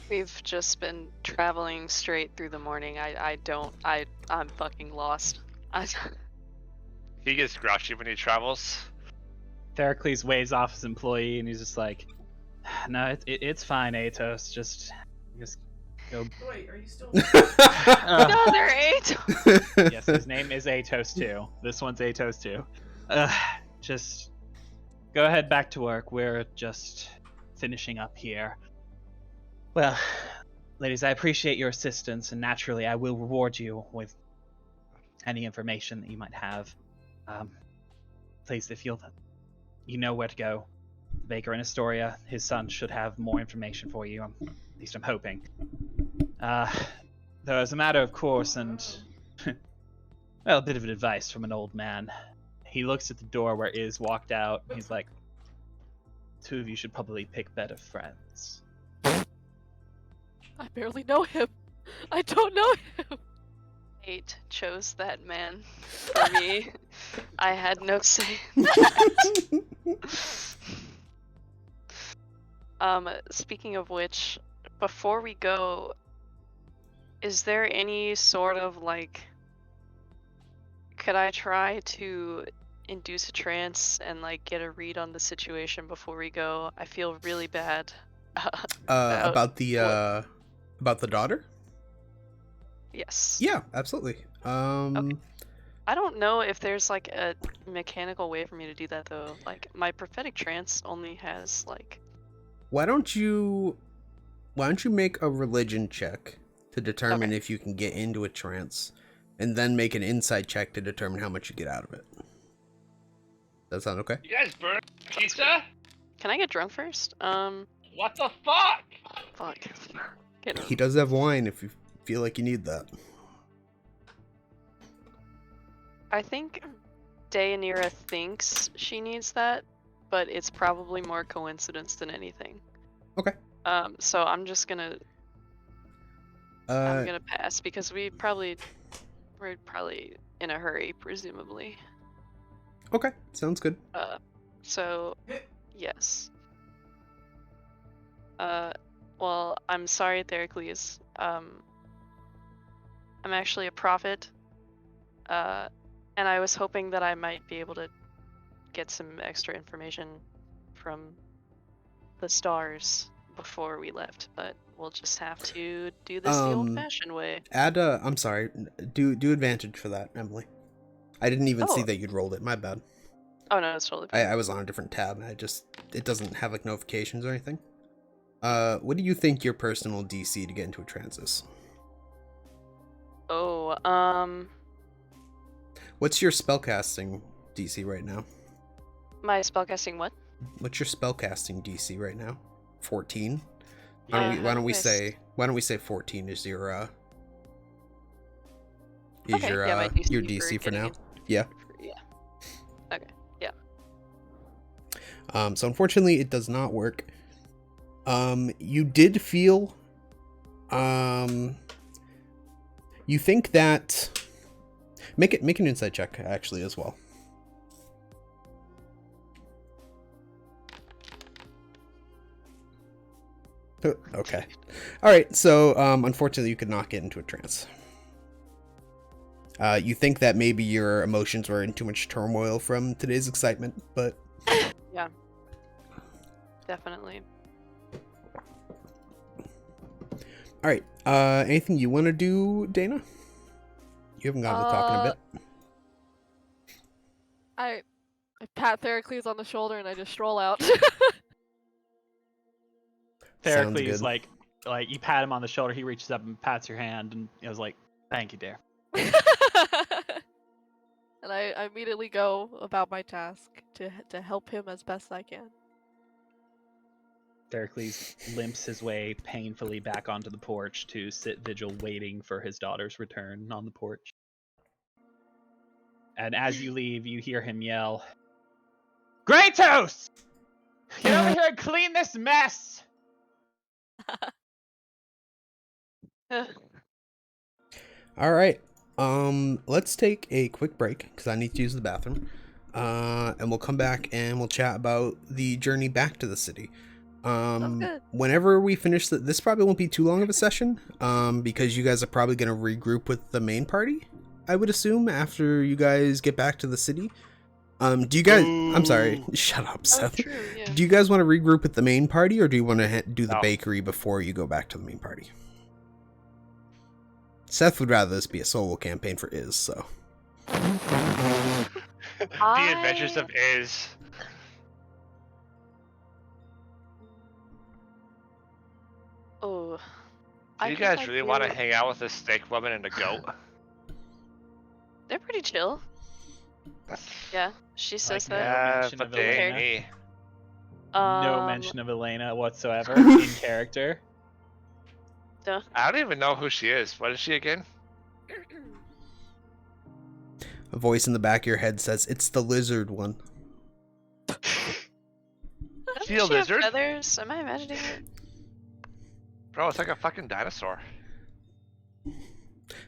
We've just been traveling straight through the morning. I'm fucking lost. He gets grouchy when he travels. Therakl's waves off his employee, and he's just like, no, it's fine, Atos. Just go. Wait, are you still? Another 8. Yes, his name is Atos too. This one's Atos too. just go ahead back to work. We're just finishing up here. Well, ladies, I appreciate your assistance, and naturally I will reward you with any information that you might have. Please, if you know where to go. The baker in Astoria, his son should have more information for you. At least I'm hoping. Though as a matter of course, and well, a bit of advice from an old man. He looks at the door where Iz walked out. He's like, two of you should probably pick better friends. I barely know him. I don't know him. Fate chose that man for me. I had no say in that. Speaking of which, before we go, is there any sort of like, could I try to induce a trance and like get a read on the situation before we go? I feel really bad. About the daughter? Yes. Yeah, absolutely. Okay. I don't know if there's like a mechanical way for me to do that though. Like my prophetic trance only has like. Why don't you make a religion check to determine if you can get into a trance, and then make an insight check to determine how much you get out of it. Does that sound okay? You guys burn pizza? Can I get drunk first? What the fuck? Fuck. He does have wine if you feel like you need that. I think Deianira thinks she needs that, but it's probably more coincidence than anything. Okay. So I'm just gonna I'm gonna pass because we're probably in a hurry, presumably. Okay, sounds good. So yes. Well, I'm sorry, Theracles. I'm actually a prophet. And I was hoping that I might be able to get some extra information from the stars before we left, but we'll just have to do this the old-fashioned way. I'm sorry. Do advantage for that, Emily. I didn't even see Oh. that you'd rolled it. My bad. Oh no, it's totally fine. I was on a different tab. It doesn't have like notifications or anything. What do you think your personal DC to get into a trance is? Oh, What's your spellcasting DC right now? my spellcasting what? What's your spellcasting DC right now? 14. Yeah, Why don't we nice. say 14 is your Okay, yeah, my DC your for DC for getting now? it. Yeah. Yeah. Okay. Yeah. So unfortunately it does not work. You did feel you think that make an insight check actually as well. Okay. All right. So unfortunately you could not get into a trance. You think that maybe your emotions were in too much turmoil from today's excitement, but Yeah. Definitely. all right. Anything you want to do, Dana? You haven't gotten to talking a bit. I pat Theracles on the shoulder and I just stroll out. Sounds Theracles, good. like you pat him on the shoulder, he reaches up and pats your hand, and it was like, "Thank you, dear." And I immediately go about my task to help him as best I can. Theracles limps his way painfully back onto the porch to sit vigil, waiting for his daughter's return on the porch. And as you leave, you hear him yell, "Kratos! Get over here and clean this mess!" All right. Let's take a quick break because I need to use the bathroom. And we'll come back and we'll chat about the journey back to the city. Sounds good. Whenever we finish this probably won't be too long of a session. Because you guys are probably going to regroup with the main party, I would assume, after you guys get back to the city. Do you guys? I'm sorry. Shut up, Seth. True, yeah. Do you guys want to regroup with the main party, or do you want to do the No. bakery before you go back to the main party? Seth would rather this be a solo campaign for Iz, so. The Adventures of Iz. Oh. Do you guys really want to hang out with a snake woman and a goat? They're pretty chill. Yeah, she says no that. mention but of they ain't Elena. me. No mention of Elena whatsoever in character. Duh. I don't even know who she is. What is she again? A voice in the back of your head says, "It's the lizard one." She a lizard? Feathers? Am I imagining it? Bro, it's like a fucking dinosaur.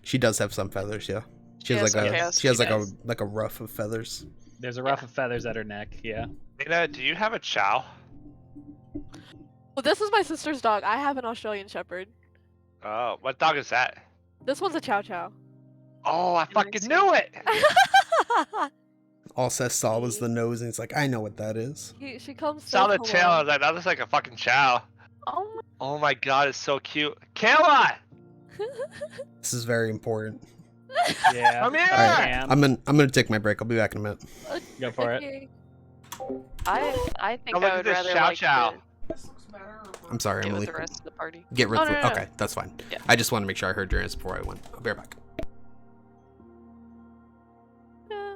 She does have some feathers, yeah. She has Yes, like okay, a so she has she like does. a ruff of feathers. There's a ruff of feathers at her neck, yeah. Dana, do you have a chow? Well, this is my sister's dog. I have an Australian Shepherd. Oh, what dog is that? This one's a Chow Chow. Oh, I fucking knew it! All Seth saw was the nose, and he's like, "I know what that is." She comes. Saw says the tail, I hello. was like, that looks like a fucking chow. Oh Oh my god, it's so cute. Kayla! This is very important. Yeah. Come here! All right, Cam. I'm gonna take my break. I'll be back in a minute. Go for it. Okay. I think Oh, look I at would this rather chow like chow. to This looks better. Or I'm sorry, get with Emily. the rest of the party. Get rid Oh, of no, no, no. Okay, that's fine. Yeah. I just want to make sure I heard your answer before I went. I'll be right back. Yeah.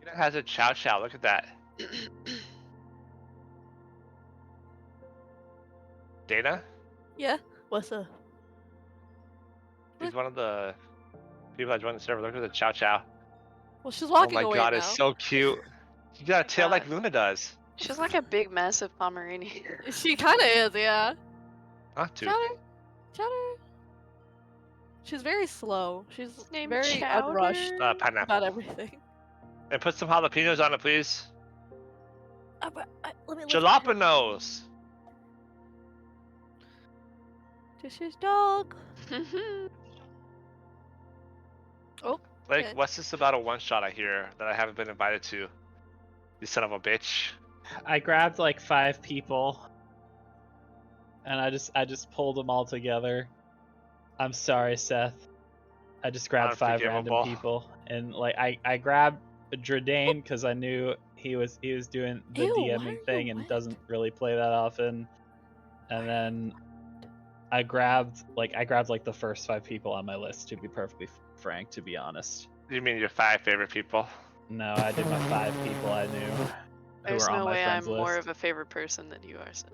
Dana has a chow chow, look at that. Dana? Yeah. What's up? She's one of the people that joined the server. Look at the chow chow. Well, she's Oh walking my away god, now. it's so cute. She got a tail like Luna does. She's like a big, massive Pomeranian. She kind of is, yeah. Not too. Chowder, Chowder. She's very slow. She's Named very Chowder? unrushed Pineapple. about everything. And put some jalapenos on it, please. Let me Jalapenos! This is dog. Like, Okay. what's this about a one-shot I hear that I haven't been invited to? You son of a bitch. I grabbed like 5 people, and I just pulled them all together. I'm sorry, Seth. I just grabbed 5 random Unforgivable. people, and like I grabbed Dradane because I knew he was doing the Ew, why are DMing you thing and wet? doesn't really play that often. And then I grabbed like the first 5 people on my list, to be perfectly frank, to be honest. You mean your 5 favorite people? No, I did my 5 people I knew who There's were on no my way I'm friends list. more of a favorite person than you are, Seth.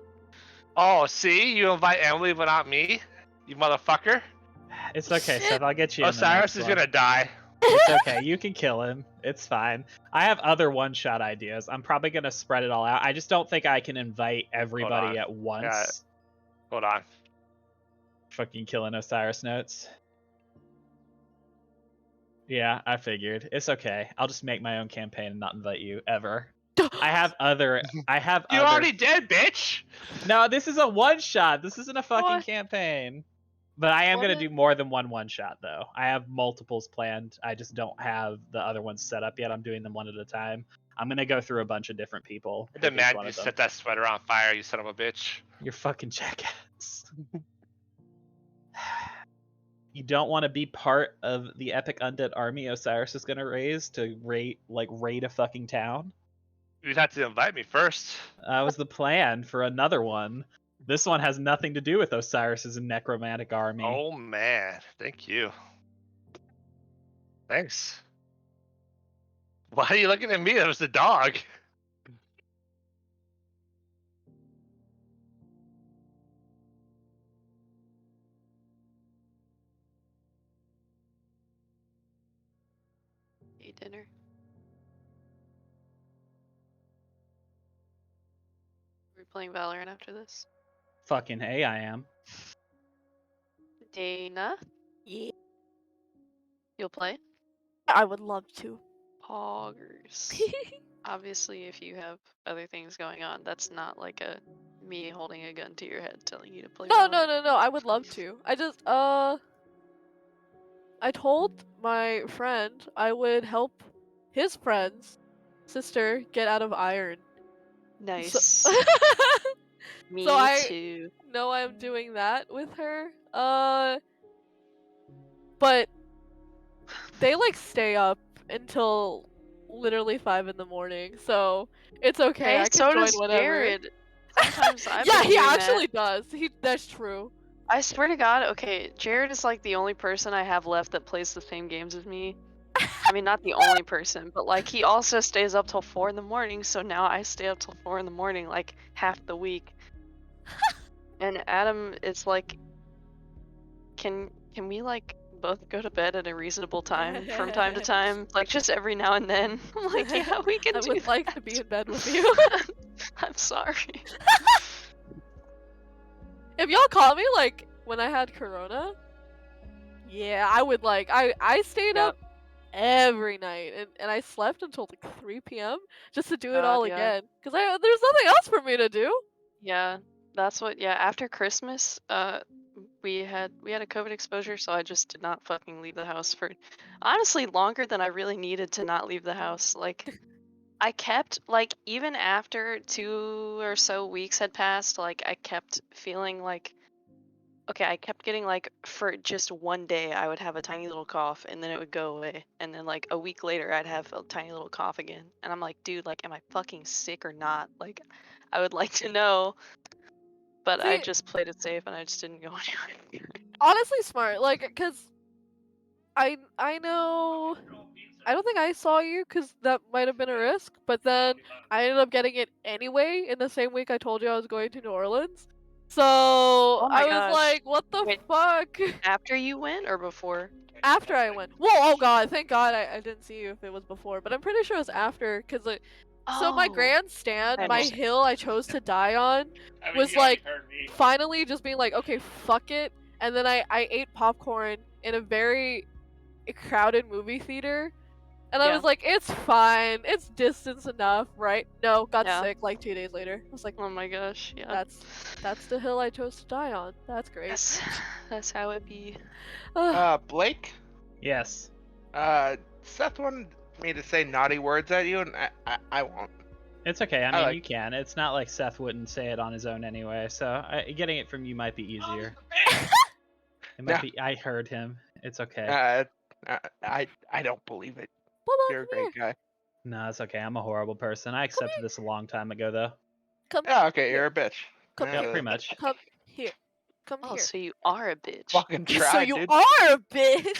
Oh, see? You invite Emily but not me? You motherfucker? It's okay, Seth. I'll get you in the Osiris next is one. gonna die. It's okay. You can kill him. It's fine. I have other one-shot ideas. I'm probably gonna spread it all out. I just don't think I can invite everybody on. at once. Hold on. Fucking killing Osiris notes. Yeah, I figured. It's okay. I'll just make my own campaign and not invite you ever. I have other. You already did, bitch! No, this is a one-shot. This isn't a fucking What? campaign. But I am What gonna is- do more than one shot though. I have multiples planned. I just don't have the other ones set up yet. I'm doing them one at a time. I'm gonna go through a bunch of different people. I with each demand one you of them. set that sweater on fire, you son of a bitch. You're fucking jackass. You don't want to be part of the epic undead army Osiris is gonna raise to raid a fucking town? You'd have to invite me first. That was the plan for another one. This one has nothing to do with Osiris's necromantic army. Oh man, thank you. Thanks. Why are you looking at me? That was the dog. Eat dinner. Are we playing Valorant after this? Fucking hey, I am. Dana, Yeah. you'll play? I would love to. Poggers. Obviously, if you have other things going on, that's not like a me holding a gun to your head telling you to play. No, Valorant. no. I would love to. I just I told my friend I would help his friend's sister get out of iron. Nice. So, Me so I too. know I'm doing that with her. But they like stay up until literally 5 in the morning, so it's okay. Hey, I can so join does whenever. Jared. Sometimes I've Yeah, been he doing actually that. does. That's true. I swear to God, okay, Jared is like the only person I have left that plays the same games as me. I mean, not the only person, but like he also stays up till 4 in the morning, so now I stay up till 4 in the morning, like half the week. And Adam is like, can we like both go to bed at a reasonable time from time to time, like just every now and then? I'm like, yeah, we can I do would like that. to be in bed with you. I'm sorry. If y'all caught me like when I had corona, yeah, I would like I stayed Yep. up every night and I slept until like 3 p.m. just to do it God, all yeah. again because there's nothing else for me to do. Yeah, that's what. Yeah, after Christmas, we had a COVID exposure, so I just did not fucking leave the house for honestly longer than I really needed to not leave the house. Like I kept like even after 2 or so weeks had passed, like I kept feeling like okay, I kept getting like for just one day I would have a tiny little cough and then it would go away. And then like a week later I'd have a tiny little cough again. And I'm like, dude, like am I fucking sick or not? Like I would like to know, but I See, just played it safe and I just didn't go anywhere. honestly smart, like because I know I don't think I saw you because that might have been a risk, but then I ended up getting it anyway in the same week I told you I was going to New Orleans. So Oh my I was gosh. like, what the Wait, fuck? after you went or before? After I went. Whoa, oh god, thank god I didn't see you if it was before, but I'm pretty sure it was after because like, so my Oh, grandstand, I my understand. hill I chose to die on was like finally just being like, okay, fuck it. And then I ate popcorn in a very crowded movie theater. And I Yeah. was like, it's fine. It's distance enough, right? No, got Yeah. sick like 2 days later. I was like, Oh my gosh, yeah. that's the hill I chose to die on. That's great. That's how it be. Blake? Yes. Seth wanted me to say naughty words at you, and I won't. It's okay. I mean, like- you can. It's not like Seth wouldn't say it on his own anyway. So getting it from you might be easier. It might Yeah. be. I heard him. It's okay. I don't believe it. Bubba, You're a come great here. guy. No, it's okay. I'm a horrible person. I accepted this a long time ago, though. Come Yeah, okay, here. you're a bitch. Come Yeah, here. pretty much. Come here. Come Oh, here. so you are a bitch. Fucking So try, you dude. are a bitch.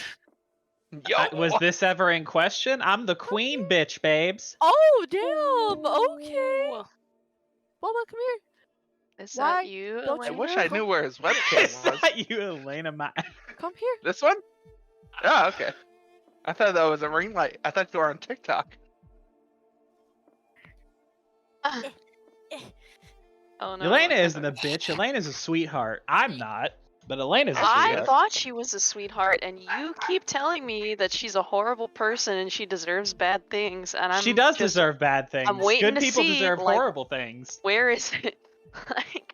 Yo. Was this ever in question? I'm the queen, bitch, babes. Oh damn. Okay. Ooh. Bubba, come here. Is Why that you? don't I you wish Elena? I knew where his webcam Is was. that you, Elena? Come here. This one? Oh, okay. I thought that was a ring light. I thought you were on TikTok. Oh no. Elena isn't a bitch. Elena's a sweetheart. I'm not, but Elena's a I sweetheart. thought she was a sweetheart, and you keep telling me that she's a horrible person and she deserves bad things, and I'm She does just, deserve bad things. I'm waiting Good to people see, deserve like, horrible things. where is it? Like,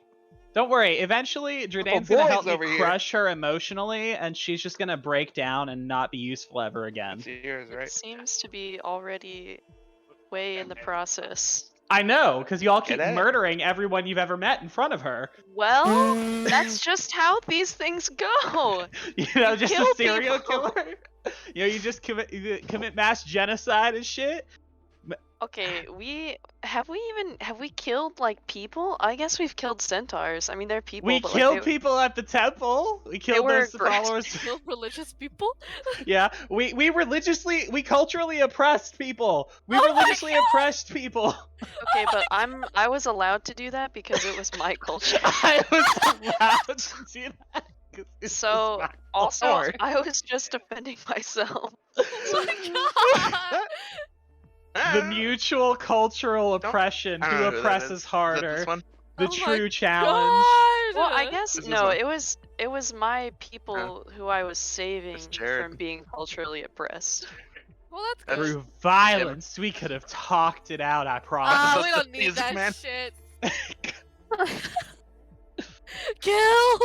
Don't worry. Eventually, Jordan's boys gonna help me over here. crush her emotionally, and she's just gonna break down and not be useful ever again. That's yours, it right? seems to be already way in the process. I know, because y'all keep Get it? murdering everyone you've ever met in front of her. Well, that's just how these things go. You know, You just a kill serial people. killer. You know, you just commit mass genocide and shit. Okay, have we killed like people? I guess we've killed centaurs. I mean, they're people. We but, killed like, they, people at the temple. We killed were those aggressive. followers. Kill religious people. Yeah, we culturally oppressed people. We Oh my religiously God! oppressed people. Okay, but I was allowed to do that because it was my culture. I was allowed to do that. 'Cause it was So my also, culture. I was just defending myself. Oh my god. The mutual cultural Don't- oppression. I don't Who know who that oppresses is. Is that harder? this one? The Oh my true challenge. God. Well, I guess This is no. one. It was my people who I was saving Jared. from being culturally oppressed. Well, that's good. Through violence, we could have talked it out. I promise. Ah, That's we the don't need music, that man. shit. Kill.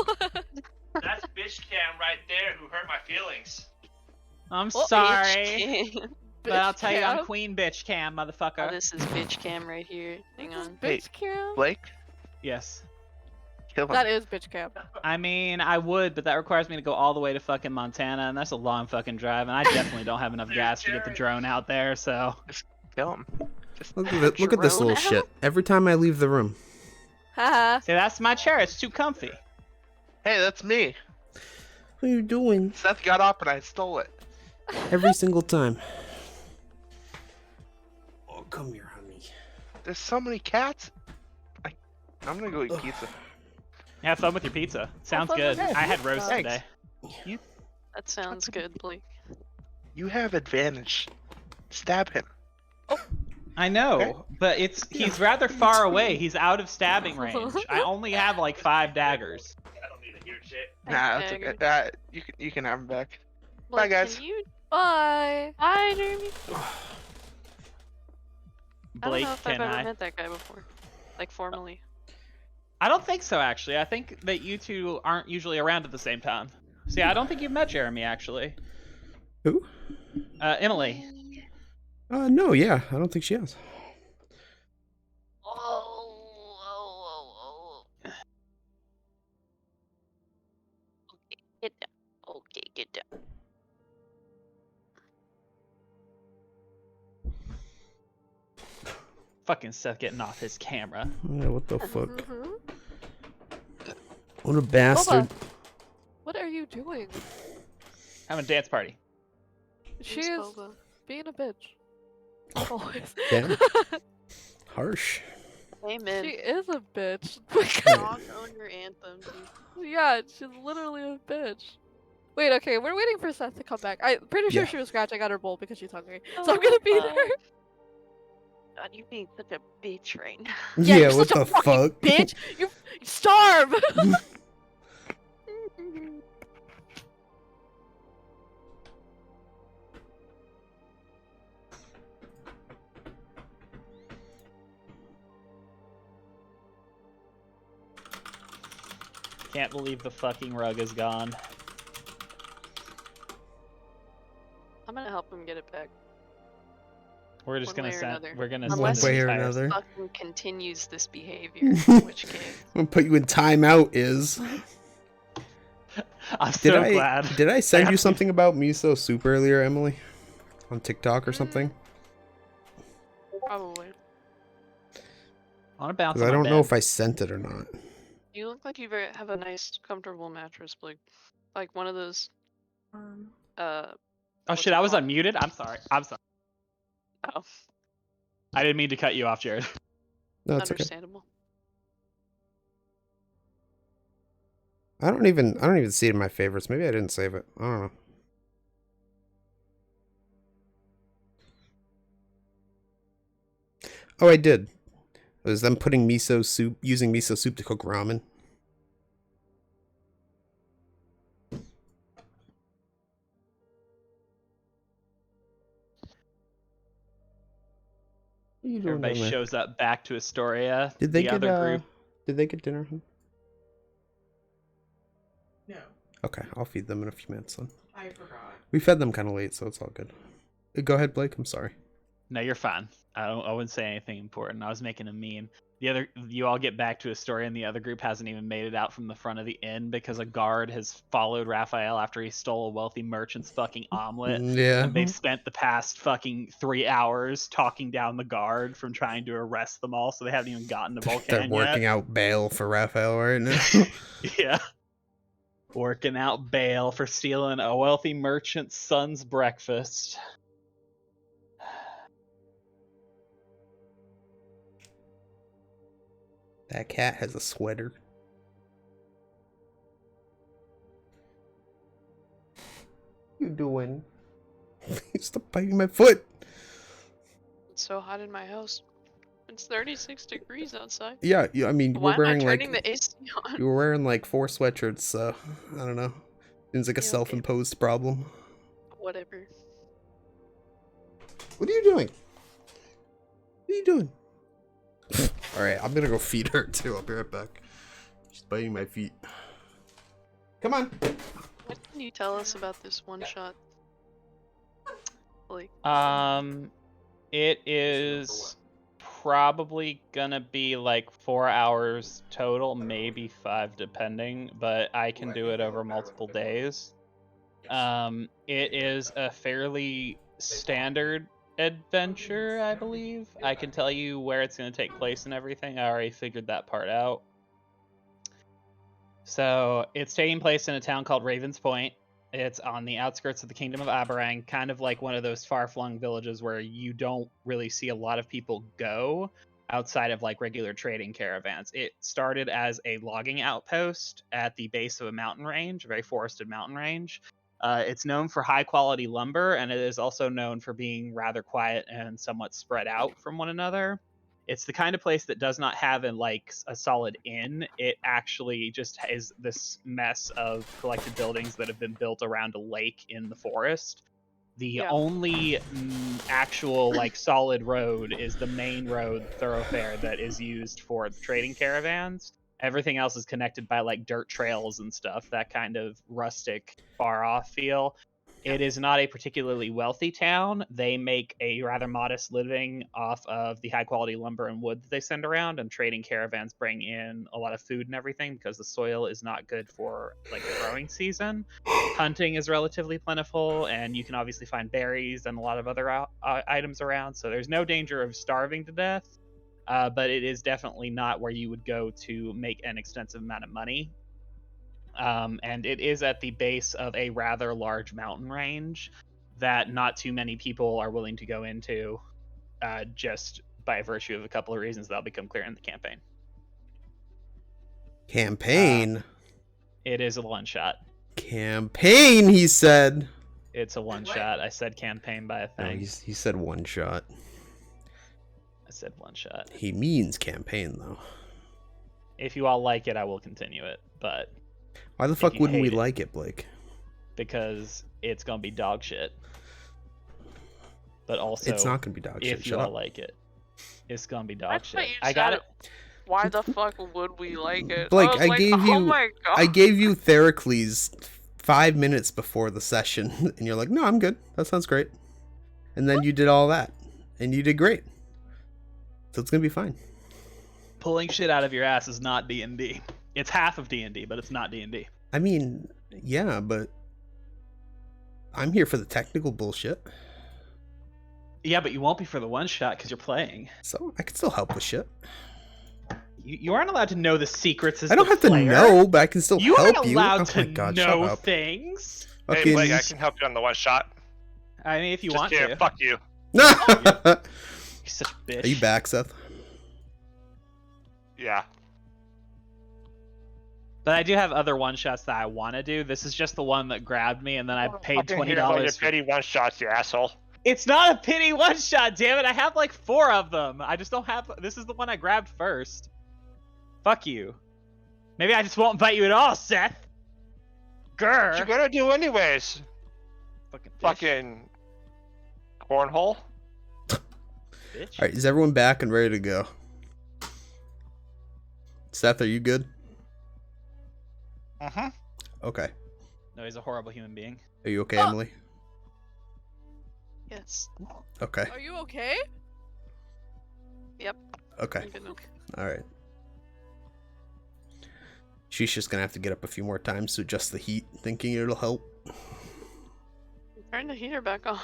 That's bitch cam right there who hurt my feelings. I'm Bitch sorry, cam. but I'll Bitch tell you, I'm cam. queen bitch cam, Oh, motherfucker. this is bitch cam right here. Hang This is on. Hey, bitch cam. Blake, Yes. kill him. That is bitch cam. I mean, I would, but that requires me to go all the way to fucking Montana, and that's a long fucking drive, and I definitely don't have enough gas to get the drone out there, so. kill him. Just Look at this drone little out? shit. Every time I leave the room. Haha. See, that's my chair. It's too comfy. Hey, that's me. What are you doing? Seth got up and I stole it. Every single time. Oh, come here, honey. There's so many cats. I'm gonna go eat pizza. Have fun with your pizza. Sounds fun good. with your I had roast Thanks. today. That sounds good, Blake. You have advantage. Stab him. I know, but he's rather far away. He's out of stabbing range. I only have like 5 daggers. I don't need to hear shit. Nah, that's Dagger. okay. You can have him back. Bye, Blake, guys. Can you... Bye. Hi, Jeremy. I don't Blake, know if can I've ever I? met that guy before. Like, formally. I don't think so, actually. I think that you two aren't usually around at the same time. See, I don't think you've met Jeremy, actually. Who? Emily. No, yeah. I don't think she has. Okay, get down. Okay, get down. Fucking Seth getting off his camera. Yeah, what the fuck? Mhm. What a bastard. Boba, what are you doing? Having a dance party. She Who's is Boba? being a bitch. Always. Damn. Harsh. Amen. She is a bitch. Dog owner anthem, dude. Yeah, she's literally a bitch. Wait, okay, we're waiting for Seth to come back. I'm pretty sure Yeah. she was scratching at her bowl because she's hungry. So I'm gonna feed her. God, you being such a bitch right now. Yeah, you're what such a the fucking fuck? bitch! You starve! Can't believe the fucking rug is gone. I'm gonna help him get it back. We're just One gonna way or send. another. We're gonna Unless send One way this or entire- another. Fucking continues this behavior, in which case. I'm gonna put you in timeout, is. I'm Did so I glad. did I send got you to- something about miso soup earlier, Emily? On TikTok or something? Probably. I want to bounce. 'Cause On I my don't know bed. if I sent it or not. You look like you have a nice, comfortable mattress, Blake. Like one of those, Oh what's shit! it I was called? unmuted. I'm sorry. I'm sorry. Oh, I didn't mean to cut you off, Jared. No, it's okay. understandable. I don't even see it in my favorites. Maybe I didn't save it. I don't know. Oh, I did. It was them putting using miso soup to cook ramen. What are you doing Everybody down there? shows up back to Astoria. Did they the get other group? Did they get dinner? No, Okay, I'll feed them in a few minutes then. I forgot. We fed them kind of late, so it's all good. Go ahead, Blake. I'm sorry. No, you're fine. I wouldn't say anything important. I was making a meme. You all get back to Astoria, and the other group hasn't even made it out from the front of the inn because a guard has followed Raphael after he stole a wealthy merchant's fucking omelet. Yeah. And they've spent the past fucking 3 hours talking down the guard from trying to arrest them all, so they haven't even gotten to Vulcan They're working yet. out bail for Raphael right now. Yeah. Working out bail for stealing a wealthy merchant's son's breakfast. That cat has a sweater. You doing? Stop biting my foot. It's so hot in my house. It's 36 degrees outside. Yeah, I mean, Why am we're I wearing turning like the AC on? you were wearing like 4 sweatshirts, so I don't know. Seems like a Yeah, okay. self-imposed problem. Whatever. What are you doing? What are you doing? All right, I'm gonna go feed her too. I'll be right back. She's biting my feet. Come on. What can you tell us about this one shot? Like, It is probably gonna be like 4 hours total, maybe 5 depending, but I can do it over multiple days. It is a fairly standard adventure, I believe. I can tell you where it's going to take place and everything. I already figured that part out. So it's taking place in a town called Ravens Point. It's on the outskirts of the Kingdom of Aberang, kind of like one of those far-flung villages where you don't really see a lot of people go outside of like regular trading caravans. It started as a logging outpost at the base of a mountain range, a very forested mountain range. It's known for high-quality lumber, and it is also known for being rather quiet and somewhat spread out from one another. It's the kind of place that does not have a solid inn. It actually just is this mess of collected buildings that have been built around a lake in the forest. The only actual like solid road is the main road thoroughfare that is used for the trading caravans. Everything else is connected by like dirt trails and stuff, that kind of rustic, far off feel. It is not a particularly wealthy town. They make a rather modest living off of the high quality lumber and wood that they send around, and trading caravans bring in a lot of food and everything because the soil is not good for like the growing season. Hunting is relatively plentiful, and you can obviously find berries and a lot of other items around, so there's no danger of starving to death. But it is definitely not where you would go to make an extensive amount of money. And it is at the base of a rather large mountain range that not too many people are willing to go into, just by virtue of a couple of reasons that'll become clear in the campaign. Campaign? It is a one-shot. Campaign, he said. It's a one-shot. I said campaign by a thing. No, he said one shot. I said one-shot. He means campaign, though. If you all like it, I will continue it, but... Why the fuck wouldn't we like it, Blake? Because it's gonna be dog shit. But also, it's not gonna be dog shit. If you all like it, it's gonna be dog shit. I got it. Why the fuck would we like it? Blake, I like, gave you. Oh my God. I gave you Theracles 5 minutes before the session, and you're like, "No, I'm good. That sounds great." And then you did all that, and you did great. So it's gonna be fine. Pulling shit out of your ass is not D&D. It's half of D&D, but it's not D&D. I mean, yeah, but I'm here for the technical bullshit. Yeah, but you won't be for the one shot because you're playing. So I can still help with shit. You aren't allowed to know the secrets as I don't have player. to know, but I can still you help aren't you. allowed Oh to my God, know shut up. things. Hey, Blake, I can help you on the one shot. I mean, if you Just want kidding, to. fuck you. You're such a bitch. Are you back, Seth? Yeah. But I do have other one shots that I want to do. This is just the one that grabbed me, and then I paid $20. Your petty one shots, you asshole. It's not a pity one shot, damn it! I have like 4 of them. I just don't have. This is the one I grabbed first. Fuck you. Maybe I just won't invite you at all, Seth. Grr. What you gonna do anyways? Fucking cornhole. Bitch. All right, is everyone back and ready to go? Seth, are you good? Okay. No, he's a horrible human being. Are you okay, Emily? Yes. Okay. Are you okay? Yep. Okay. I'm good now. All right. She's just gonna have to get up a few more times to adjust the heat, thinking it'll help. Turn the heater back on.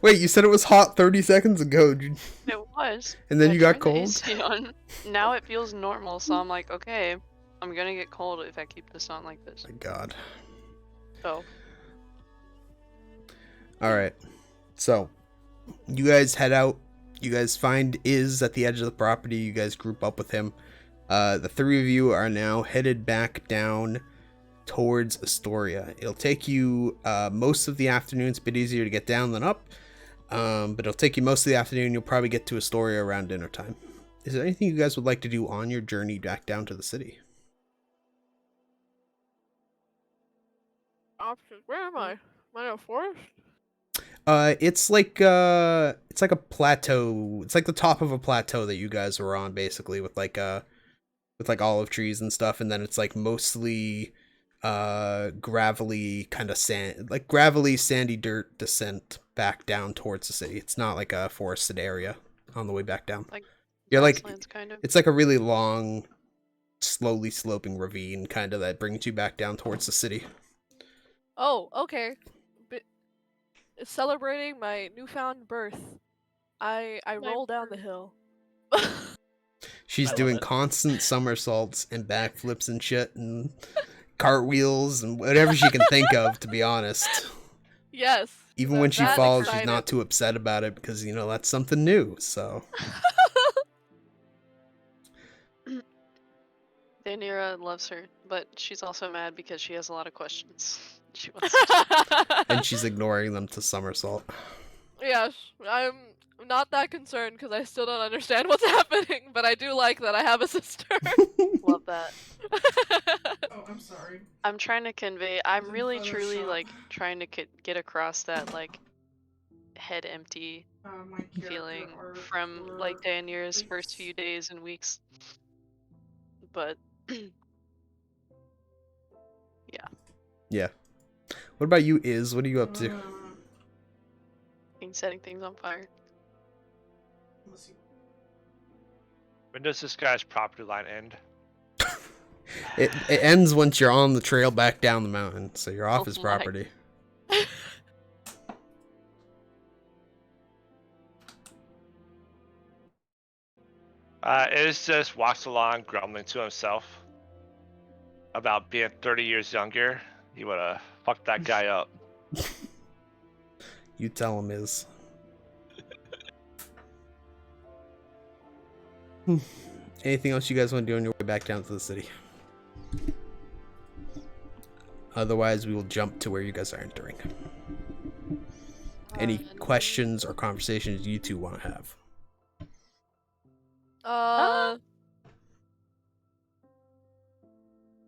Wait, you said it was hot 30 seconds ago. Dude. It was. And then I you got turned the cold? AC on. Now it feels normal, so I'm like, okay, I'm gonna get cold if I keep this on like this. My God. So. Alright. So, you guys head out. You guys find Iz at the edge of the property. You guys group up with him. The 3 of you are now headed back down towards Astoria. It'll take you most of the afternoon. It's a bit easier to get down than up. But it'll take you most of the afternoon. You'll probably get to Astoria around dinner time. Is there anything you guys would like to do on your journey back down to the city? Options. Where am I? Am I in a forest? It's like a plateau. It's like the top of a plateau that you guys were on, basically, with like olive trees and stuff, and then it's like mostly gravelly kind of sand, like gravelly sandy dirt descent back down towards the city. It's not like a forested area on the way back down. Like you're like kind of. It's like a really long, slowly sloping ravine kind of that brings you back down towards the city. Oh, okay. But celebrating my newfound birth. I My roll down the hill. She's I love doing it. constant somersaults and backflips and shit and cartwheels and whatever she can think of, to be honest. Yes. Even I'm when she that falls, she's excited. not too upset about it because, you know, that's something new, so. Daenerys loves her, but she's also mad because she has a lot of questions. She wants to And she's ignoring them to somersault. Yes, I'm not that concerned because I still don't understand what's happening, but I do like that I have a sister. love that. Oh, I'm sorry. I'm trying to convey. I'm in really truly Photoshop. like trying to get across that like head empty My character feeling art from for like Daenerys' first Blake's- few days and weeks. But Yeah. What about you, Iz? What are you up to? setting things on fire. Let's see. When does this guy's property line end? It ends once you're on the trail back down the mountain, so you're off Oh his my. property. Iz just walks along grumbling to himself about being 30 years younger. He would have fucked that guy up. You tell him, Iz. Anything else you guys want to do on your way back down to the city? Otherwise, we will jump to where you guys are entering. Any questions or conversations you two want to have?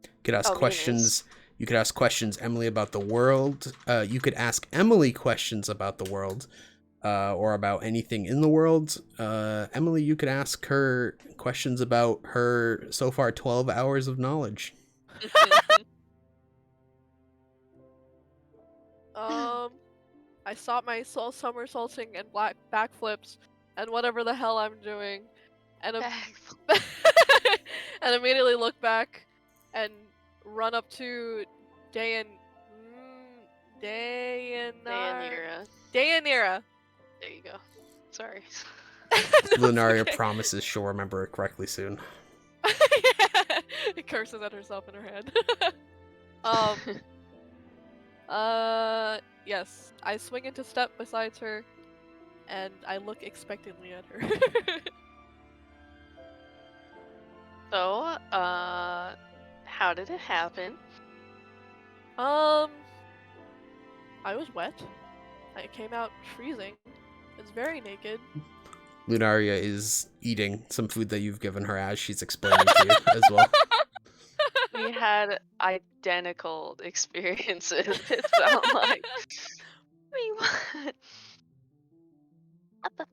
You could ask Oh, me and questions. You could ask questions, Emily, about the world. You could ask Emily questions about the world, or about anything in the world. Emily, you could ask her questions about her so far 12 hours of knowledge. I stop my somersaulting and black backflips and whatever the hell I'm doing, and and immediately look back and run up to Daenerys. Daenerys. Daenerys. There you go. Sorry. Lunaria promises she'll remember it correctly soon. Curses at herself in her head. Yes. I swing into step beside her, and I look expectantly at her. So, how did it happen? I was wet. I came out freezing. I was very naked. Lunaria is eating some food that you've given her as she's explaining to you as well. We had identical experiences. It felt like. Wait, what? What the?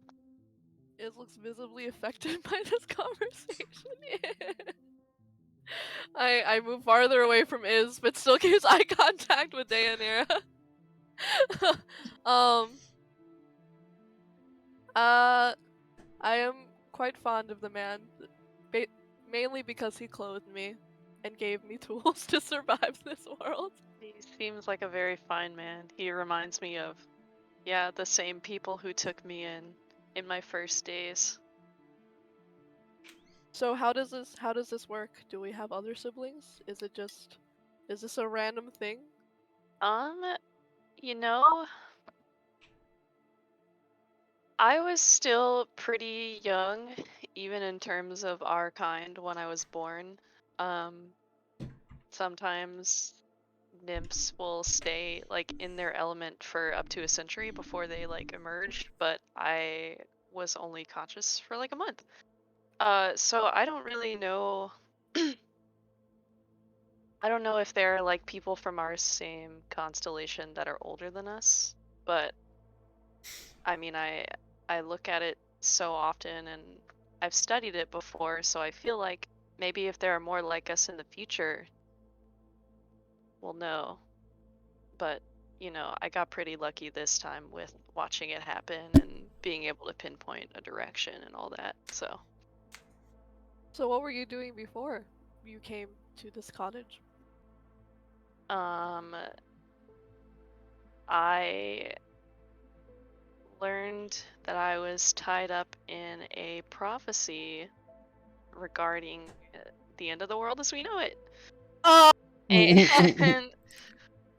It looks visibly affected by this conversation. I move farther away from Iz, but still keeps eye contact with Daenerys. I am quite fond of the man, mainly because he clothed me and gave me tools to survive this world. He seems like a very fine man. He reminds me of, yeah, the same people who took me in my first days. So how does this work? Do we have other siblings? Is this a random thing? You know, I was still pretty young, even in terms of our kind, when I was born. Sometimes nymphs will stay like in their element for up to a century before they like emerge, but I was only conscious for like a month. So I don't really know. I don't know if there are like people from our same constellation that are older than us, but I mean, I look at it so often and I've studied it before, so I feel like maybe if there are more like us in the future, we'll know. But, you know, I got pretty lucky this time with watching it happen and being able to pinpoint a direction and all that, so. So what were you doing before you came to this cottage? I learned that I was tied up in a prophecy regarding the end of the world as we know it. Oh, And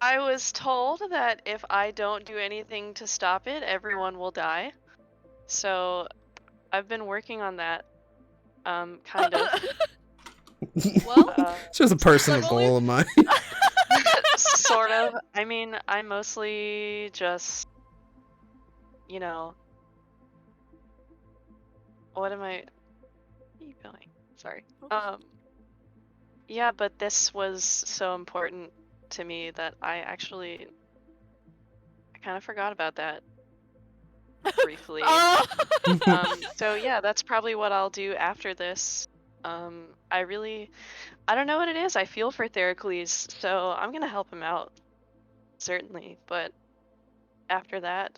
I was told that if I don't do anything to stop it, everyone will die. So I've been working on that, kind of. well, It's just a personal I've only- goal of mine. Sort of. I mean, I mostly just, you know, what am I? Where are you going? Sorry. Yeah, but this was so important to me that I kind of forgot about that briefly. Oh. So yeah, that's probably what I'll do after this. I don't know what it is. I feel for Theracles, so I'm gonna help him out, certainly. But after that,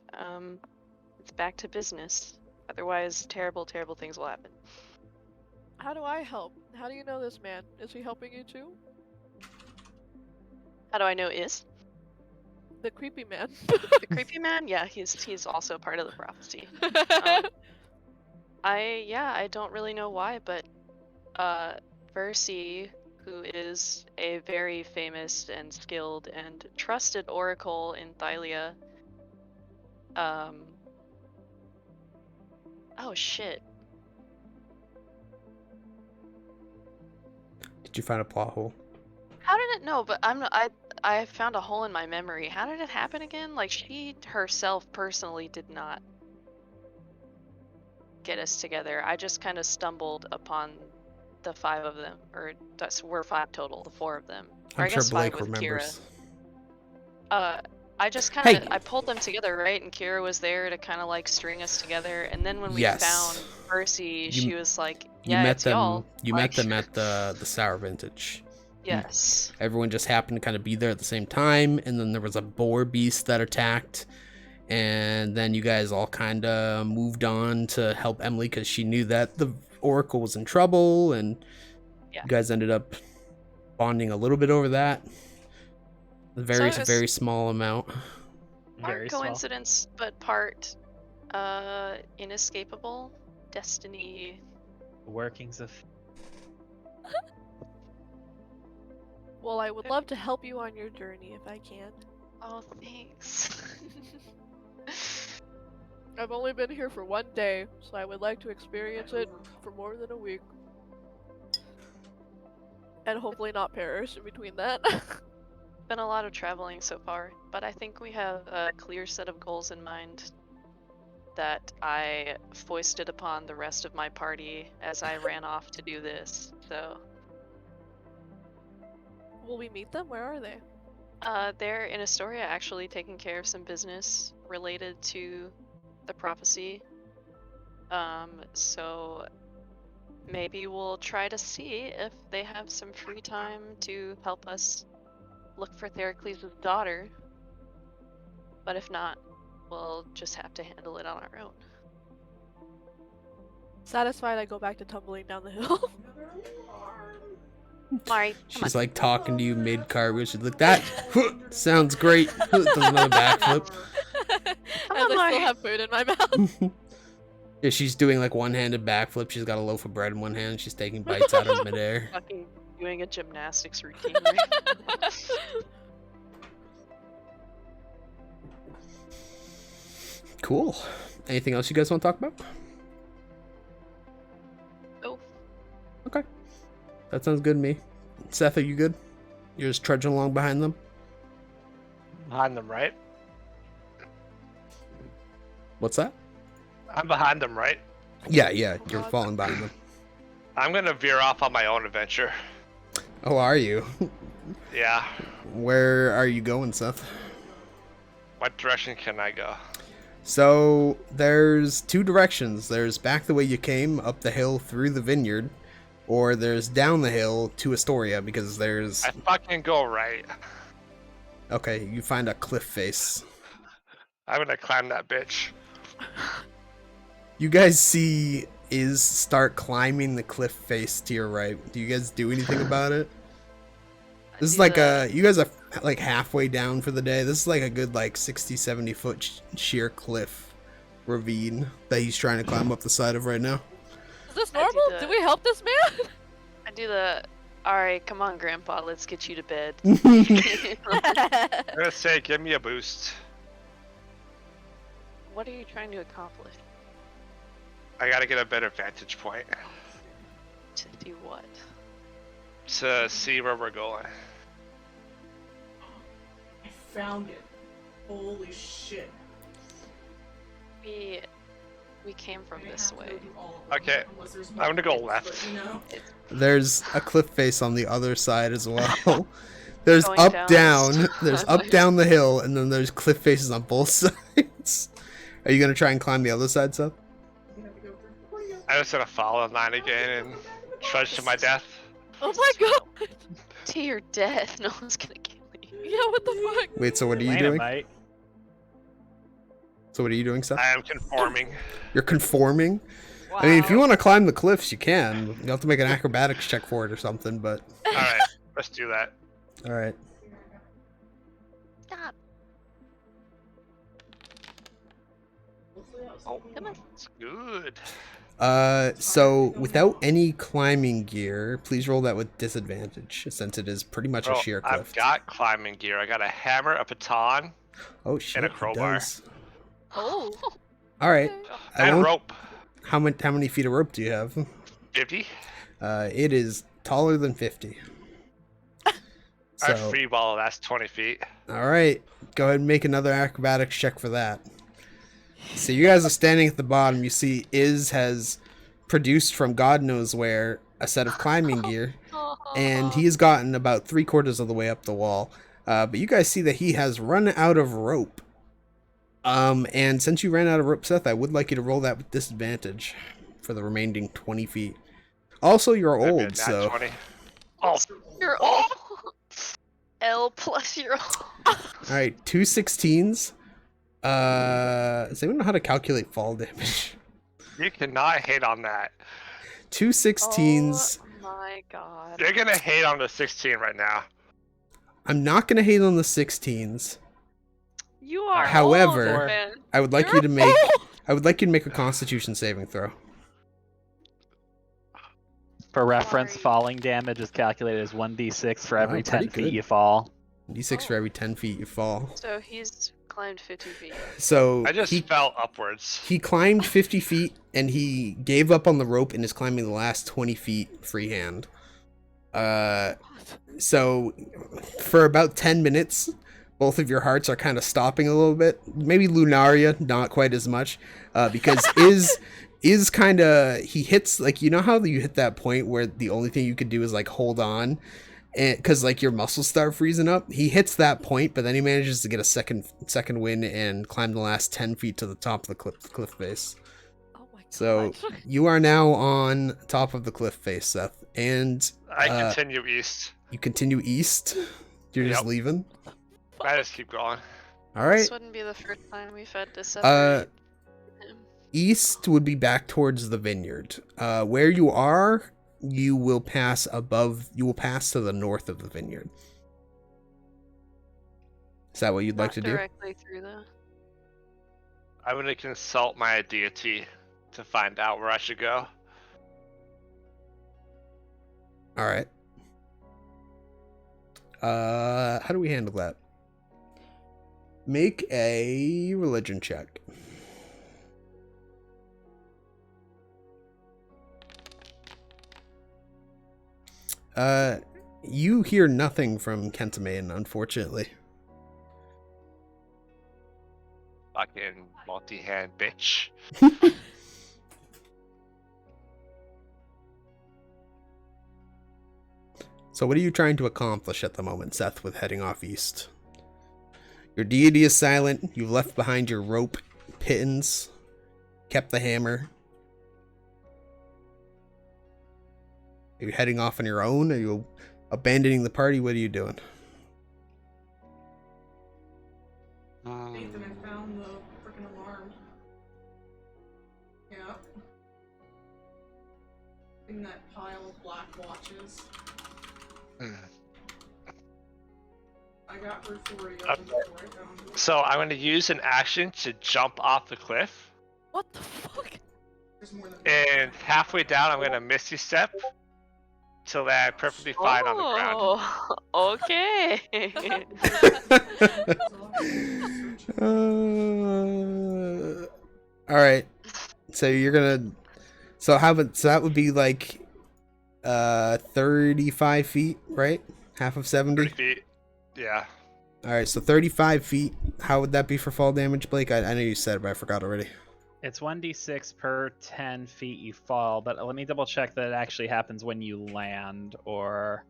it's back to business. Otherwise, terrible, terrible things will happen. How do I help? How do you know this man? Is he helping you too? How do I know is? The creepy man. The creepy man? Yeah, he's also part of the prophecy. I don't really know why, but Versi, who is a very famous and skilled and trusted oracle in Thylia, oh shit. Did you find a plot hole? How did it know? But I found a hole in my memory. How did it happen again? Like, she herself personally did not get us together. I just kind of stumbled upon the 5 of them, or we're 5 total, the 4 of them. Or I'm I sure guess 5 Blake with remembers. Kira. I just kind of Hey! I pulled them together, right? And Kira was there to kind of like string us together. And then when we Yes. found Percy, she was like, You "Yeah, met it's them. y'all." You Like, met them at the Sour Vintage. Yes. Everyone just happened to kind of be there at the same time, and then there was a boar beast that attacked, and then you guys all kind of moved on to help Emily because she knew that the Oracle was in trouble, and Yeah. you guys ended up bonding a little bit over that. A very, So it was very small amount. part Very small. coincidence, but part inescapable destiny. The workings of. Well, I would love to help you on your journey if I can. Oh, thanks. I've only been here for 1 day, so I would like to experience it for more than a week. And hopefully not perish in between that. Been a lot of traveling so far, but I think we have a clear set of goals in mind that I foisted upon the rest of my party as I ran off to do this. So, Will we meet them? Where are they? they're in Astoria actually taking care of some business related to the prophecy. So maybe we'll try to see if they have some free time to help us look for Theracles' daughter. But if not, we'll just have to handle it on our own. Satisfied, I go back to tumbling down the hill. Mari, come She's on. like talking to you mid cartwheel. She's like, that sounds great. Does another backflip. Come As on, I Mari. still have food in my mouth. Yeah, she's doing like one-handed backflip. She's got a loaf of bread in one hand. She's taking bites out of midair. Fucking doing a gymnastics routine. Right? Cool. Anything else you guys want to talk about? Oh. Okay. That sounds good to me. Seth, are you good? You're just trudging along behind them? Behind them, right? What's that? I'm behind them, right? Yeah, you're falling behind them. I'm gonna veer off on my own adventure. Oh, are you? Yeah. Where are you going, Seth? What direction can I go? So, there's 2 directions. There's back the way you came, up the hill through the vineyard, or there's down the hill to Astoria, because there's... I fucking go right. Okay, you find a cliff face. I'm gonna climb that bitch. You guys see Iz start climbing the cliff face to your right. Do you guys do anything about it? This is like you guys are like halfway down for the day. This is like a good like 60-70 foot sheer cliff ravine that he's trying to climb up the side of right now. Is this I do normal? the- Do we help this man? I do the. Alright, come on, Grandpa, let's get you to bed. I'm gonna say, give me a boost. What are you trying to accomplish? I gotta get a better vantage point To do what? to see where we're going. I found it. Holy shit. We came from I this have to way. go do all of them, Okay, unless there's I'm gonna go more left. but, you know? There's a cliff face on the other side as well. There's Going up, down down, this there's up, down the hill, and then there's cliff faces on both sides. Are you gonna try and climb the other side, Seth? You have to go through. Where you I'm just gonna follow in line again and trudge to my death. Oh my god! To your death, no one's gonna kill you. Yeah, what the fuck? Wait, so what are you Lana doing? might. So what are you doing, Seth? I am conforming. You're conforming? Wow. I mean, if you want to climb the cliffs, you can. You'll have to make an acrobatics check for it or something, but... Alright, let's do that. Alright. Stop. Oh, Come on. it's good. So without any climbing gear, please roll that with disadvantage, since it is pretty much a Bro, sheer cliff. I've got climbing gear. I got a hammer, a baton, Oh shit! a he crowbar. does. Oh. All right. I and won't- rope. How many feet of rope do you have? 50. It is taller than 50. I So, free ball, that's 20 feet. all right, go ahead and make another acrobatics check for that. So you guys are standing at the bottom. You see, has produced from God knows where a set of climbing gear, and he has gotten about 3/4 of the way up the wall. But you guys see that he has run out of rope. And since you ran out of rope, Seth, I would like you to roll that with disadvantage for the remaining 20 feet. Also, you're That'd be a old, nat so 20. Oh, You're old. L plus you're old. all right, 2 16s. Does anyone know how to calculate fall damage? you cannot hate on that. 2 16s. Oh my god. You're gonna hate on the 16 right now. I'm not gonna hate on the 16s. You are However, old, man. I would like You're you to make. old! I would like you to make a Constitution saving throw. For reference, Sorry. falling damage is calculated as 1d6 for every Wow, pretty 10 feet good. you fall. D6 for every 10 feet you fall. So he's climbed 50 feet. So I just he fell upwards. he climbed 50 feet and he gave up on the rope and is climbing the last 20 feet freehand. So for about 10 minutes, both of your hearts are kind of stopping a little bit. Maybe Lunaria, not quite as much, because is kind of, he hits, like, you know how you hit that point where the only thing you could do is like hold on, and because like your muscles start freezing up. He hits that point, but then he manages to get a second win and climb the last 10 feet to the top of the cliff face. Oh my god. So you are now on top of the cliff face, Seth, and I continue east. you continue east. You're just Yep. leaving. I just keep going. All right. This wouldn't be the first time we've had to separate him. East would be back towards the vineyard. Where you are, you will pass above. You will pass to the north of the vineyard. Is that what you'd like Not to do? directly through the. I'm gonna consult my deity to find out where I should go. All right. How do we handle that? Make a religion check. You hear nothing from Kentamain, unfortunately. Fucking multi-hand bitch. So what are you trying to accomplish at the moment, Seth, with heading off east? Your deity is silent. You've left behind your rope, pittance, kept the hammer. Are you heading off on your own? Are you abandoning the party? What are you doing? Nathan, I found the freaking alarm. Yeah. In that pile of black watches. I got her for you. So I'm going to use an action to jump off the cliff. And halfway down, I'm gonna Misty Step till I'm perfectly fine on the ground. Oh, okay. All right. So you're gonna. So that would be like 35 feet, right? Half of 70. 30 feet. Yeah. All right. So 35 feet. How would that be for fall damage, Blake? I know you said it, but I forgot already. It's 1d6 per 10 feet you fall, but let me double check that it actually happens when you land, or...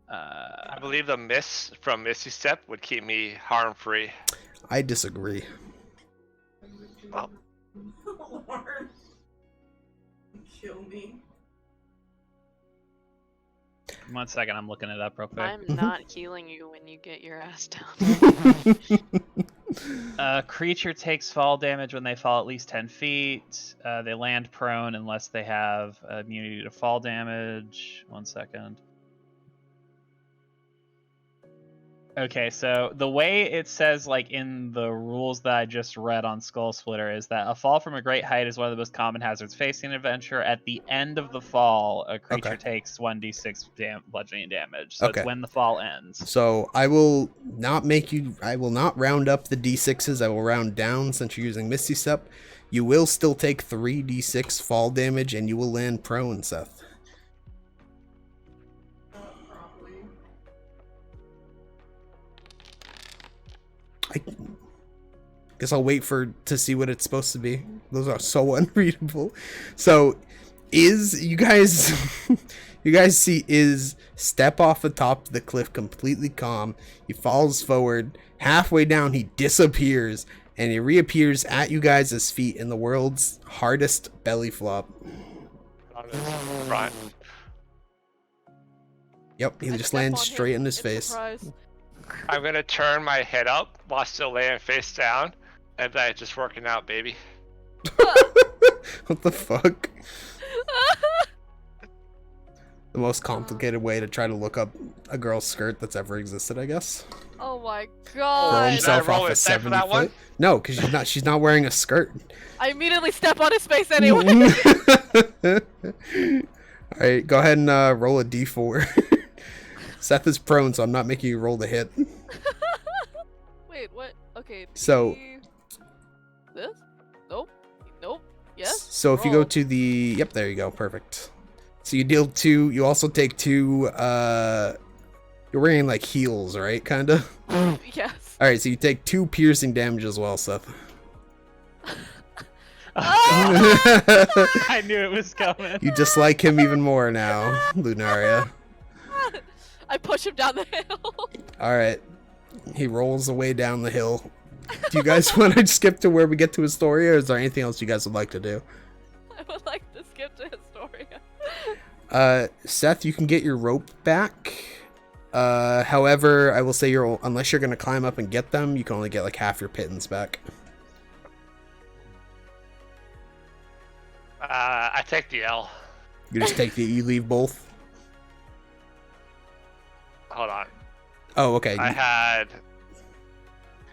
I believe the miss from Misty Step would keep me harm free. I disagree. Well, Lauren. Kill me. 1 second, I'm looking it up real quick. I'm not healing you when you get your ass down. Creature takes fall damage when they fall at least 10 feet. They land prone unless they have immunity to fall damage. 1 second. Okay, so the way it says, like, in the rules that I just read on Skull Splitter is that a fall from a great height is one of the most common hazards facing an adventure. At the end of the fall, a creature takes 1d6 bludgeoning damage. So it's when the fall ends. So I will not round up the d6s. I will round down since you're using Misty Step. You will still take 3d6 fall damage, and you will land prone, Seth. I guess I'll wait to see what it's supposed to be. Those are so unreadable. So, you guys see Iz step off the top of the cliff completely calm. He falls forward. Halfway down, he disappears, and he reappears at you guys' feet in the world's hardest belly flop. Right. Yep, he just lands straight in his face. Surprise. I'm gonna turn my head up while still laying face down, and I just working out, baby. What the fuck? The most complicated way to try to look up a girl's skirt that's ever existed, I guess. Oh my Throw god. himself roll off a a set for 70 that one? foot. No, because she's not wearing a skirt. I immediately step on his face anyway. Alright, go ahead and roll a d4. Seth is prone, so I'm not making you roll the hit. Wait, what? Okay. So- This? Nope. Nope. Yes? So if you go Roll. to the... Yep, there you go. Perfect. So you deal 2... You also take 2... You're wearing, like, heels, right? Kinda? Yes. Alright, so you take 2 piercing damage as well, Seth. I knew it was coming. You dislike him even more now, Lunaria. I push him down the hill. Alright. He rolls away down the hill. Do you guys want to skip to where we get to Astoria, or is there anything else you guys would like to do? I would like to skip to Astoria. Seth, you can get your rope back. However, I will say unless you're going to climb up and get them, you can only get like half your pittance back. I take the L. You just you leave both? Hold on. Oh, okay. I had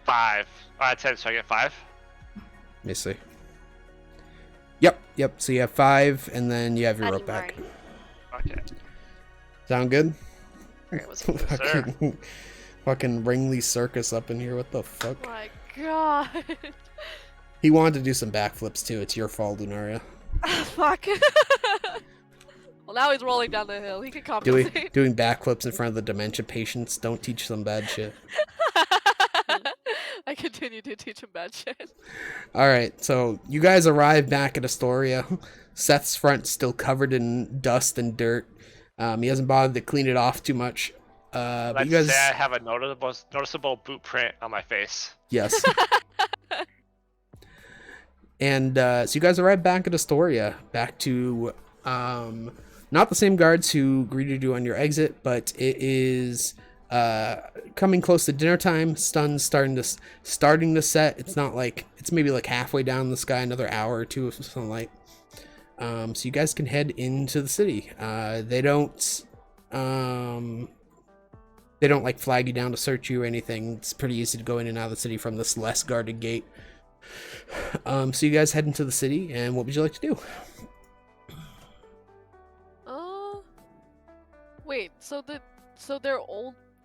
5. I had 10, so I get 5. Let me see. Yep. So you have 5, and then you have your rope back. Okay. Sound good? It was fucking, fucking Ringley Circus up in here. What the fuck? Oh my god. He wanted to do some backflips too. It's your fault, Lunaria. Fuck. Well, now he's rolling down the hill. He can compensate. Doing backflips in front of the dementia patients. Don't teach them bad shit. I continue to teach him bad shit. Alright, so you guys arrive back at Astoria. Seth's front's still covered in dust and dirt. He hasn't bothered to clean it off too much. But Let's you guys... say I have a noticeable boot print on my face. Yes. And so you guys arrive back at Astoria. Back to... not the same guards who greeted you on your exit, but it is coming close to dinner time. Sun's starting to set. It's not like it's maybe like halfway down the sky, another hour or two of sunlight. So you guys can head into the city. They don't like flag you down to search you or anything. It's pretty easy to go in and out of the city from this less guarded gate. So you guys head into the city, and what would you like to do? Wait. So the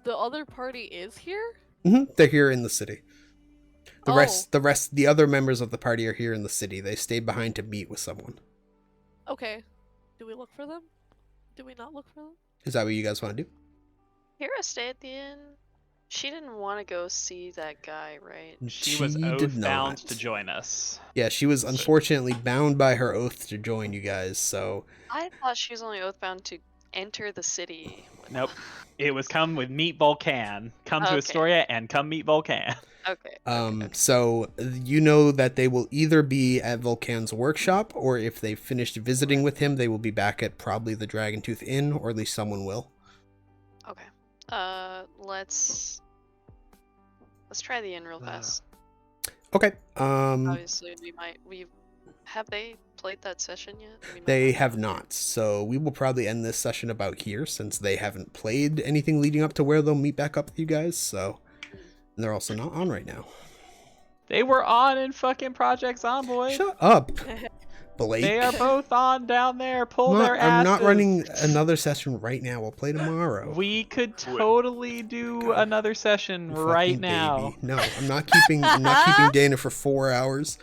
other party is here? They're here in the city. The other members of the party are here in the city. They stayed behind to meet with someone. Okay. Do we look for them? Do we not look for them? Is that what you guys want to do? Kira stayed at the inn. She didn't want to go see that guy, right? She was did oath not. bound to join us. Yeah, she was unfortunately bound by her oath to join you guys, so... I thought she was only oath bound to enter the city. Nope. It was come with meet Volcan. Come to Okay. Astoria and come meet Volcan. Okay. So you know that they will either be at Volcan's workshop, or if they've finished visiting with him, they will be back at probably the Dragon Tooth Inn, or at least someone will. Okay. Let's try the inn real fast. Okay. Obviously, have they played that session yet? They have not, so we will probably end this session about here, since they haven't played anything leading up to where they'll meet back up with you guys, so... And they're also not on right now. They were on in fucking Project Zomboid. Shut up, Blake. They are both on down there. Pull their asses. I'm not running another session right now. We'll play tomorrow. We could totally do another session right Fucking now. baby. No, I'm not keeping Dana for 4 hours.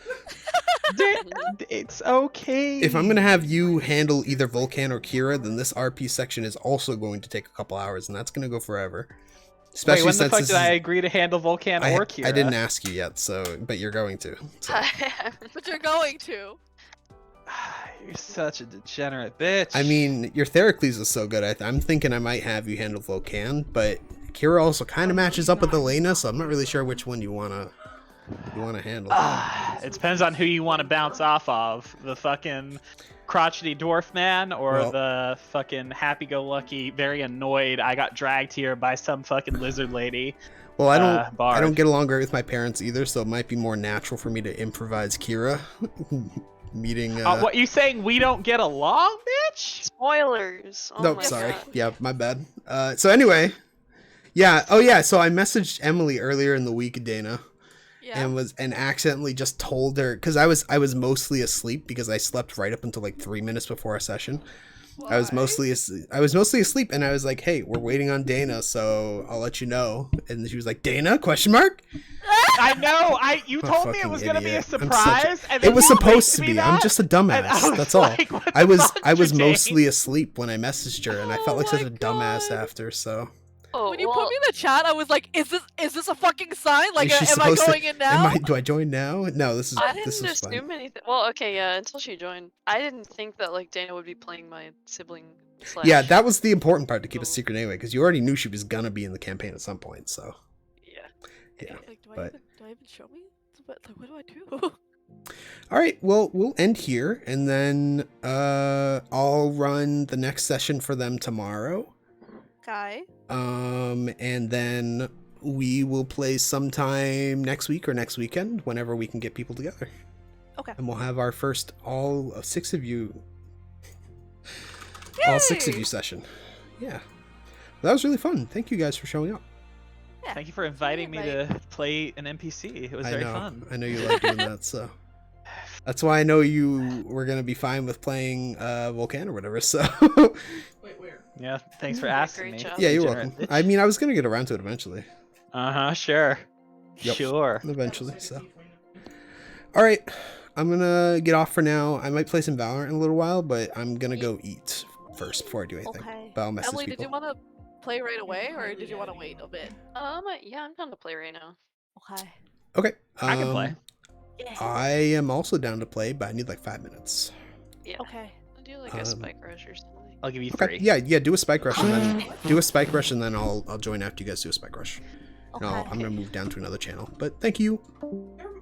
It's okay. If I'm gonna have you handle either Volcan or Kira, then this RP section is also going to take a couple hours, and that's gonna go forever. Wait, Especially when the since fuck this did I agree to handle Volcan or Kira? I didn't ask you yet, but you're going to. So. But you're going to. You're such a degenerate bitch. I mean, your Theracles is so good. I'm thinking I might have you handle Volcan, but Kira also kind of matches up with Elena, so I'm not really sure which one you wanna handle. It depends on who you want to bounce off of. The fucking crotchety dwarf man, or the fucking happy-go-lucky, very annoyed I got dragged here by some fucking lizard lady. Well, I don't get along great with my parents either, so it might be more natural for me to improvise Kira. Meeting. What, you saying we don't get along, bitch? Spoilers. Oh no, my sorry. God. Yeah, my bad. So anyway, yeah. Oh yeah. So I messaged Emily earlier in the week, Dana. Yeah. And accidentally just told her, because I was mostly asleep, because I slept right up until like 3 minutes before our session. Why? I was mostly asleep, and I was like, "Hey, we're waiting on Dana, so I'll let you know." And she was like, "Dana?" ? I know. You I'm a told me it fucking was gonna be a idiot. surprise. And then It was you supposed to linked me be. I'm that, just a and dumbass. I was That's all. like, what I the was fuck, mostly Jane? asleep when I messaged her, and I felt like such a dumbass after. So. Oh, When you put me in the chat, I was like, "Is this a fucking sign? Like, Is she am I supposed to- going in now?" Do I join now? No, this is I this didn't is fine. assume anything. Well, okay, yeah, until she joined. I didn't think that like Dana would be playing my sibling. Yeah, that was the important part, to keep a secret anyway, because you already knew she was gonna be in the campaign at some point. So. Yeah. Yeah. Like, do but- I even show me? What do I do? All right. Well, we'll end here, and then I'll run the next session for them tomorrow. Okay. And then we will play sometime next week or next weekend, whenever we can get people together. Okay. And we'll have our first all 6 of you Yay! session. Yeah. That was really fun. Thank you guys for showing up. Yeah. Thank you for inviting me to play an NPC. It was very fun. I know you like doing that, so that's why I know you were gonna be fine with playing Volcan or whatever. So Wait, where? Yeah, thanks for asking Great me. job. yeah, you're Degenerate welcome. bitch. I mean, I was gonna get around to it eventually. Sure. Yep. Sure. Eventually. So. All right, I'm gonna get off for now. I might play some Valorant in a little while, but I'm gonna go eat first before I do anything. Okay. But I'll message Emily, people. did you want to play right away, or did you want to wait a bit? Yeah, I'm down to play right now. Okay. Okay. I can play. Yeah. I am also down to play, but I need like 5 minutes. Yeah. Okay. I'll do like a spike rush or something. I'll give you Okay. 3. Yeah. Do a spike rush, and then I'll join after you guys do a spike rush. And Okay. I'm gonna move down to another channel. But thank you. You're